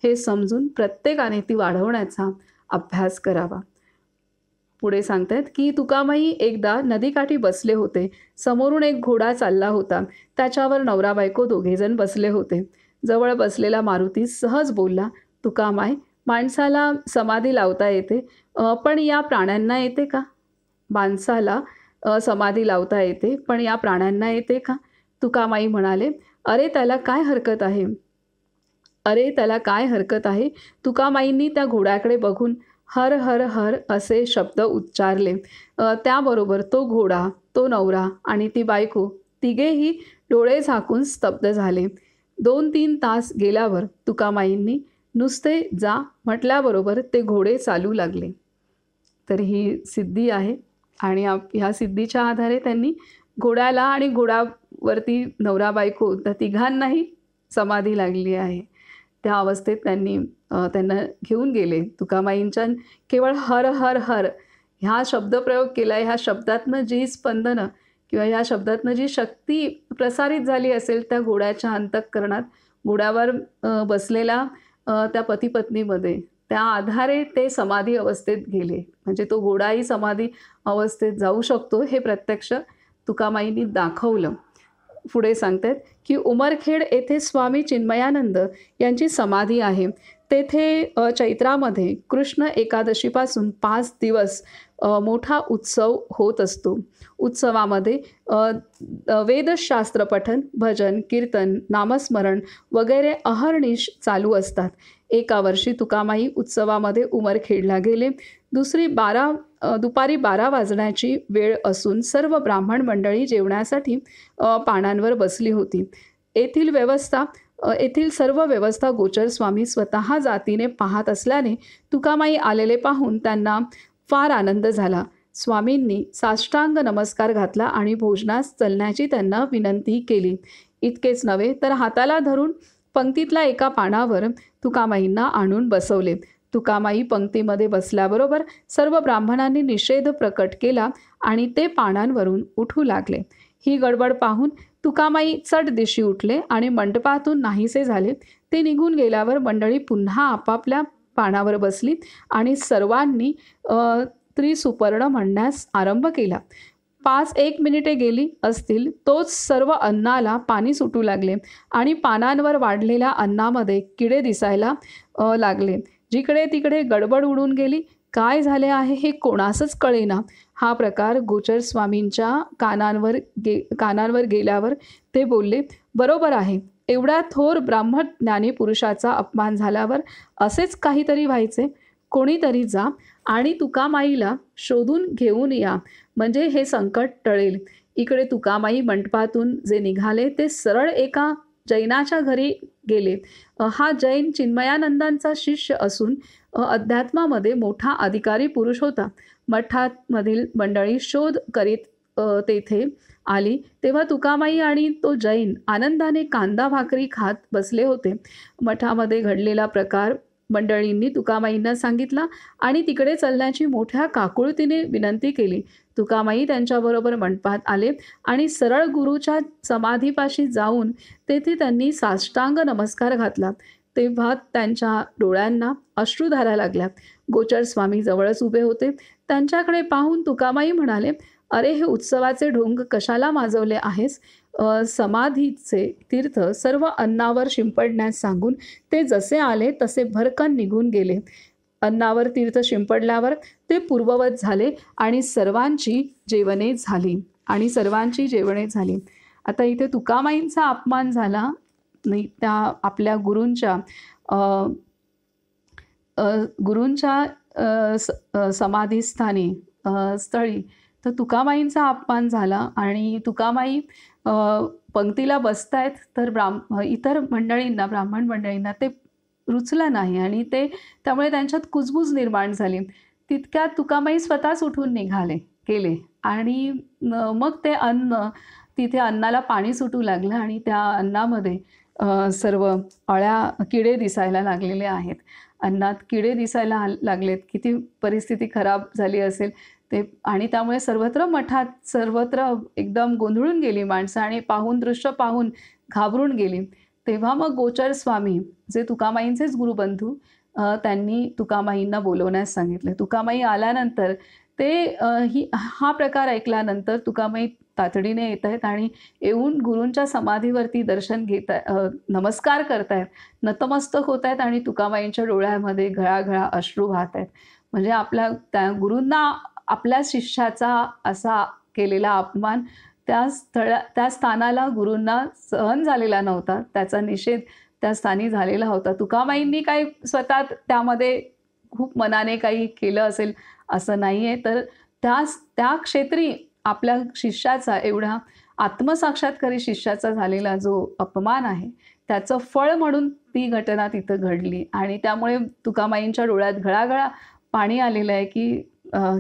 हे समजून प्रत्येकाने ती वाढवण्याचा अभ्यास करावा. पुढे सांगतायत की तुकामाई एकदा नदीकाठी बसले होते. समोरून एक घोडा चालला होता. त्याच्यावर नवरा बायको दोघेजण बसले होते. जवळ बसलेला मारुती सहज बोलला, तुकामाई, माणसाला समाधी लावता येते, पण या प्राण्यांना येते का? समाधी लावता येते, पण या प्राण्यांना येते का? तुकामाई म्हणाले, अरे त्याला काय हरकत आहे? तुकामाईंनी त्या घोड्याकडे बघून हर हर हर असे शब्द उच्चारले. त्याबरोबर तो घोडा, तो नवरा आणि ती बायको तिघेही डोळे झाकून स्तब्ध झाले. 2-3 तास गेल्यावर तुकामाईंनी नुसते जा म्हटल्याबरोबर ते घोडे चालू लागले. तर ही सिद्धी आहे आणि ह्या सिद्धीच्या आधारे त्यांनी घोड्याला आणि घोड्यावरती नवरा बायको त्या तिघांनाही समाधी लागली आहे. त्या अवस्थेत त्यांना घेऊन गेले. तुकामाईंच्या केवळ हर हर हर ह्या शब्दप्रयोग केला. ह्या शब्दातनं जी स्पंदनं किंवा ह्या शब्दातनं जी शक्ती प्रसारित झाली असेल त्या घोड्याच्या अंतःकरणात, घोड्यावर बसलेला त्या पती पत्नीमध्ये, त्या आधारे ते समाधी अवस्थेत गेले. म्हणजे तो घोडाही समाधी अवस्थेत जाऊ शकतो हे प्रत्यक्ष तुकामाईंनी दाखवलं. पुढे सांगतात की उमरखेड येथे स्वामी चिन्मयानंद यांची समाधी आहे. तेथे चैत्रामध्ये कृष्ण एकादशीपासून 5 दिवस मोठा उत्सव होत असतो. उत्सवामध्ये वेदशास्त्र पठन, भजन, कीर्तन, नामस्मरण वगैरे अहर्निश चालू असतात. एका वर्षी तुकामाई उत्सवामध्ये उमरखेडला गेले. दुपारी 12 वाजण्याची वेळ असून सर्व ब्राह्मण मंडळी जेवण्यासाठी पानांवर बसली होती. येथील सर्व व्यवस्था गोचर स्वामी स्वतः जातीने पाहत असल्याने तुकामाई आलेले पाहून त्यांना फार आनंद झाला. स्वामींनी साष्टांग नमस्कार घातला आणि भोजनास चलण्याची त्यांना विनंती केली. इतकेच नव्हे तर हाताला धरून पंक्तीतल्या एका पानावर तुकामाईंना आणून बसवले. तुकामाई पंक्तीमध्ये बसल्याबरोबर सर्व ब्राह्मणांनी निषेध प्रकट केला आणि ते पानांवरून उठू लागले. ही गडबड पाहून तुकामाई चट दिशी उठले आणि मंडपातून नाहीसे झाले. ते निघून गेल्यावर मंडळी पुन्हा आपापल्या पानावर बसली आणि सर्वांनी त्रिसुपर्ण म्हणण्यास आरंभ केला. 5-1 मिनिटे गेली असतील तोच सर्व अन्नाला पाणी सुटू लागले आणि पानांवर वाढलेल्या अन्नामध्ये किडे दिसायला लागले. जिकडे तिकडे गडबड उडून गेली. काय झाले आहे हे कोणासच कळेना. हा प्रकार गोचर स्वामींच्या कानांवर गेल्यावर ते बोलले, बरोबर आहे. एवढ्या थोर ब्राह्मण ज्ञानी पुरुषाचा अपमान झाल्यावर असेच काहीतरी व्हायचे. कोणीतरी जा आणि तुकामाईला शोधून घेऊन या, म्हणजे हे संकट टळेल. इकडे तुकामाई मंडपातून जे निघाले ते सरळ एका जैनाच्या घरी गेले. हा जैन चिन्मयानंदांचा शिष्य असून अध्यात्मामध्ये मोठा अधिकारी पुरुष होता. मठामधील मंडळी शोध करीत तेथे आली तेव्हा तुकामाई आणि तो जैन आनंदाने कांदा भाकरी खात बसले होते. मठामध्ये घडलेला प्रकार मंडळींनी तुकामाईंना सांगितला आणि तिकडे चालण्याची मोठ्या काकुळतीने विनंती केली. तुकामाई त्यांच्याबरोबर मंडपात आले आणि सरळ गुरुच्या समाधीपाशी जाऊन तेथे त्यांनी साष्टांग नमस्कार घातला. तेव्हा त्यांच्या डोळ्यांना अश्रू धारा लागल्या. गोचर स्वामी जवळच उभे होते. त्यांच्याकडे पाहून तुकामाई म्हणाले, अरे, हे उत्सवाचे ढोंग कशाला माजवले आहेस? समाधीचे तीर्थ सर्व अन्नावर शिंपडण्यास सांगून ते जसे आले तसे भरकन निघून गेले. अन्नावर तीर्थ शिंपडल्यावर ते पूर्ववत झाले आणि सर्वांची जेवणे झाली. आता इथे तुकामाईंचा अपमान झाला नाही, त्या आपल्या गुरूंच्या समाधीस्थानी स्थळी तर तुकामाईंचा अपमान झाला आणि तुकामाई पंक्तीला बसतायत तर इतर मंडळींना, ब्राह्मण मंडळींना ते रुचलं नाही आणि त्यामुळे त्यांच्यात कुजबूज निर्माण झाली. तितक्यात तुकामाई स्वतःच उठून गेले आणि मग ते तिथे अन्नाला पाणी सुटू लागलं आणि त्या अन्नामध्ये सर्व किडे दिसायला लागलेले आहेत. अन्नात किडे दिसायला लागलेत. किती परिस्थिती खराब झाली असेल ते. आणि त्यामुळे सर्वत्र एकदम गोंधळून गेली माणसं आणि दृश्य पाहून घाबरून गेली. तेव्हा मग गोचर स्वामी, जे तुकामाईंचेच गुरुबंधू, त्यांनी तुकामाईंना बोलवण्यास सांगितले. तुकामाई आल्यानंतर हा प्रकार ऐकल्यानंतर तुकामाई तातडीने येत आहेत आणि येऊन गुरूंच्या समाधीवरती दर्शन घेत नमस्कार करतायत, नतमस्तक होत आहेत आणि तुकामाईंच्या डोळ्यामध्ये घळाघळा अश्रू वाहत आहेत. म्हणजे त्या गुरूंना आपल्या शिष्याचा असा केलेला अपमान त्या स्थानाला गुरूंना सहन झालेला नव्हता. त्याचा निषेध त्या स्थानी झालेला होता. तुकामाईंनी काही स्वतः त्यामध्ये खूप मनाने काही केलं असेल असं नाही आहे, तर त्या क्षेत्री आपल्या शिष्याचा, एवढा आत्मसाक्षात्कारी शिष्याचा झालेला जो अपमान आहे त्याचं फळ म्हणून ती घटना तिथं घडली आणि त्यामुळे तुकामाईंच्या डोळ्यात घळाघळा पाणी आलेलं आहे की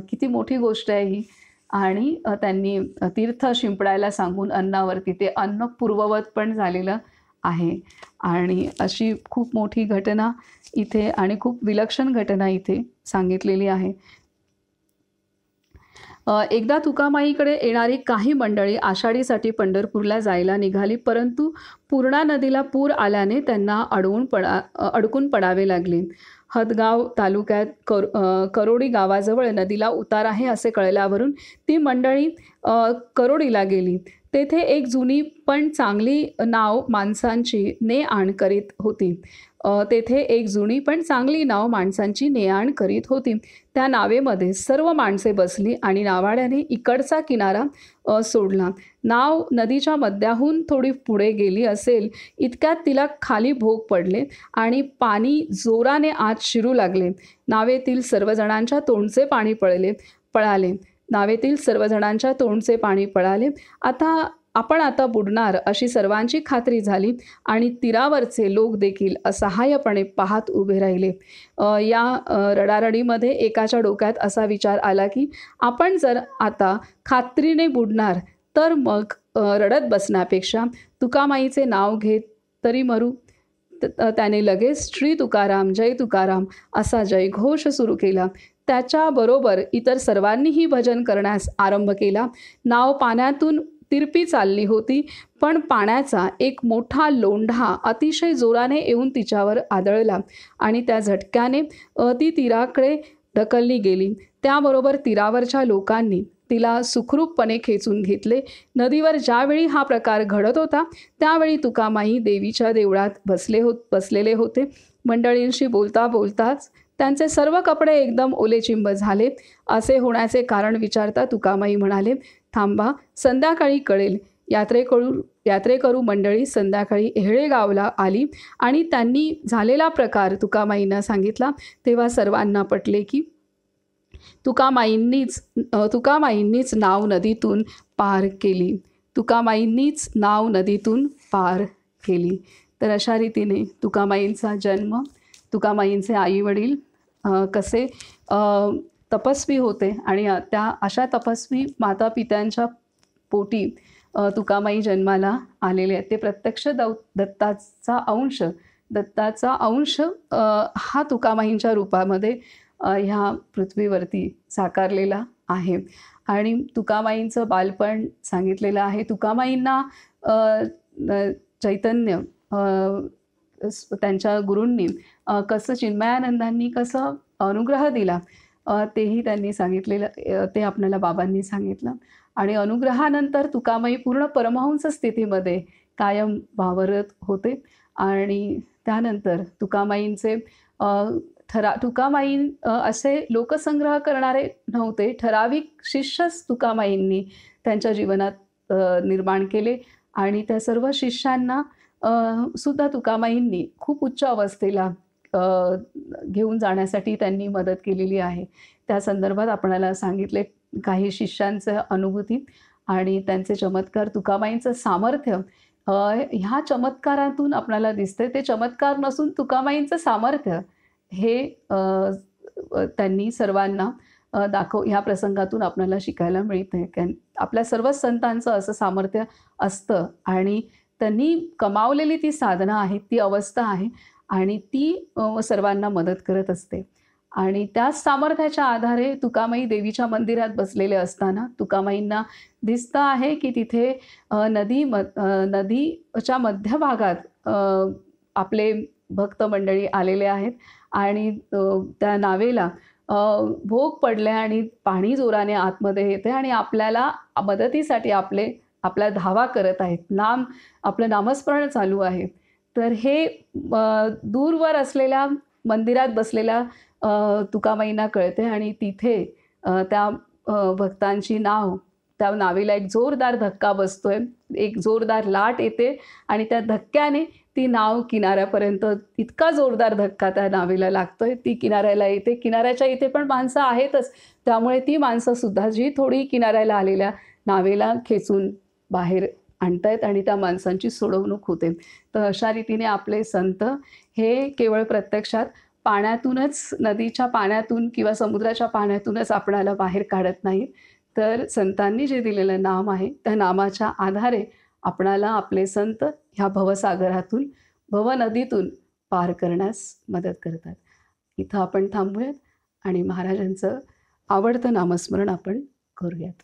किती मोठी गोष्ट आहे ही. आणि त्यांनी तीर्थ शिंपडायला सांगून अन्नावरती ते अन्न पूर्ववत पण झालेलं आहे. आणि अशी खूप मोठी घटना इथे आणि खूप विलक्षण घटना इथे सांगितलेली आहे. एकदा तुकामाईकडे येणारी काही मंडळी आषाढीसाठी पंढरपूरला जायला निघाली, परंतु पूर्णा नदीला पूर आल्याने त्यांना अडकून पडावे लागले. हदगाव तालुक्यात करोडी गावाजवळ नदीला उतार आहे असे कळल्यावरून ती मंडळी करोडीला गेली. तेथे एक जुनी पण चांगली नाव माणसांची ने-आण करीत होती. त्या नावेमध्ये सर्व माणसे बसली आणि नावाड्याने इकडचा किनारा सोडला. नाव नदीच्या मध्याहून थोडी पुढे गेली असेल इतक्यात तिला खाली भोग पडले आणि पाणी जोराने आत शिरू लागले. नावेतील सर्वजणांच्या तोंडचे पाणी पळाले. आता आपण आता बुडणार अशी सर्वांची खात्री झाली आणि तीरावरचे लोक देखील असहाय्यपणे पाहत उभे राहिले. या रडारडीमध्ये एकाच्या डोक्यात असा विचार आला की आपण जर आता खात्रीने बुडणार तर मग रडत बसण्यापेक्षा तुकामाईचे नाव घेत तरी मरू. त्याने लगेच श्री तुकाराम जय तुकाराम असा जयघोष सुरू केला. त्याच्याबरोबर इतर सर्वांनीही भजन करण्यास आरंभ केला. नाव पाण्यातून तिरपी चालली होती, पण पाण्याचा एक मोठा लोंढा अतिशय जोराने येऊन तिच्यावर आदळला आणि त्या झटक्याने ती तीराकडे ढकलली गेली. त्याबरोबर तीरावरच्या लोकांनी तिला सुखरूपपणे खेचून घेतले. नदीवर ज्यावेळी हा प्रकार घडत होता त्यावेळी तुकामाई देवीच्या देवळात बसलेले होते. मंडळींशी बोलता बोलताच त्यांचे सर्व कपडे एकदम ओलेचिंब झाले. असे होण्याचे कारण विचारता तुकामाई म्हणाले, थांबा, संध्याकाळी कळेल. यात्रेकरू मंडळी संध्याकाळी एहळेगावला आली आणि त्यांनी झालेला प्रकार तुकामाईंना सांगितला. तेव्हा सर्वांना पटले की तुकामाईंनीच नाव नदीतून पार केली. तुकामाईंनीच नाव नदीतून पार केली. तर अशा रीतीने तुकामाईंचा जन्म, तुकामाईंचे आईवडील कसे तपस्वी होते आणि त्या अशा तपस्वी माता पित्यांच्या पोटी तुकामाई जन्माला आलेले आहेत. ते प्रत्यक्ष दत्ताचा अंश हा तुकामाईंच्या रूपामध्ये ह्या पृथ्वीवरती साकारलेला आहे. आणि तुकामाईंचं बालपण सांगितलेलं आहे. तुकामाईंना चैतन्य त्यांच्या गुरूंनी कसं, चिन्मयानंदांनी कसं अनुग्रह दिला तेही त्यांनी सांगितलेलं, ते आपल्याला बाबांनी सांगितलं. आणि अनुग्रहानंतर तुकामाई पूर्ण परमहंस स्थितीमध्ये कायम वावरत होते. आणि त्यानंतर तुकामाईंचे तुकामाई असे लोकसंग्रह करणारे नव्हते, ठराविक शिष्यच तुकामाईंनी त्यांच्या जीवनात निर्माण केले. आणि त्या सर्व शिष्यांना सुद्धा तुकामाईंनी खूप उच्च अवस्थेला घेऊन जाण्यासाठी त्यांनी मदत केलेली आहे. त्या संदर्भात आपणाला सांगितले काही शिष्यांचं अनुभूती आणि त्यांचे चमत्कार. तुकामाईंचं सामर्थ्य ह्या चमत्कारातून आपणाला दिसते. ते चमत्कार नसून तुकामाईंचं सामर्थ्य हे त्यांनी सर्वांना ह्या प्रसंगातून आपल्याला शिकायला मिळते. आपल्या सर्वच संतांचं असं सामर्थ्य असतं आणि त्यांनी कमावलेली ती साधना आहे, ती अवस्था आहे आणि ती सर्वांना मदत करत असते. आणि त्याच सामर्थ्याच्या आधारे तुकामाई देवीच्या मंदिरात बसलेले असताना तुकामाईंना दिसतं आहे की तिथे नदीच्या मध्यभागात आपले भक्त मंडळी आलेले आहेत आणि त्या नावेला भोग पडले आणि पाणी जोराने आतमध्ये येते आणि आपल्याला मदतीसाठी आपला धावा करत आहेत. आपलं नामस्मरण चालू आहे. तर हे दूरवर असलेल्या मंदिरात बसलेल्या तुकामाईंना कळते आणि तिथे त्या भक्तांची त्या नावेला एक जोरदार धक्का बसतोय, एक जोरदार लाट येते आणि त्या धक्क्याने ती नाव किनाऱ्यापर्यंत, इतका जोरदार धक्का त्या नावेला लागतोय, ती किनाऱ्याला येते. किनाऱ्याच्या इथे पण माणसं आहेतच, त्यामुळे ती माणसंसुद्धा जी थोडी किनाऱ्याला आलेल्या नावेला खेचून बाहेर आणतायत आणि त्या माणसांची सोडवणूक होते. तर अशा रीतीने आपले संत हे केवळ प्रत्यक्षात पाण्यातूनच, नदीच्या पाण्यातून किंवा समुद्राच्या पाण्यातूनच आपणाला बाहेर काढत नाहीत, तर संतांनी जे दिलेलं नाम आहे त्या नामाच्या आधारे आपणाला आपले संत ह्या भवसागरातून, भवनदीतून पार करण्यास मदत करतात. इथं आपण थांबूयात आणि महाराजांचं आवडतं नामस्मरण आपण करूयात.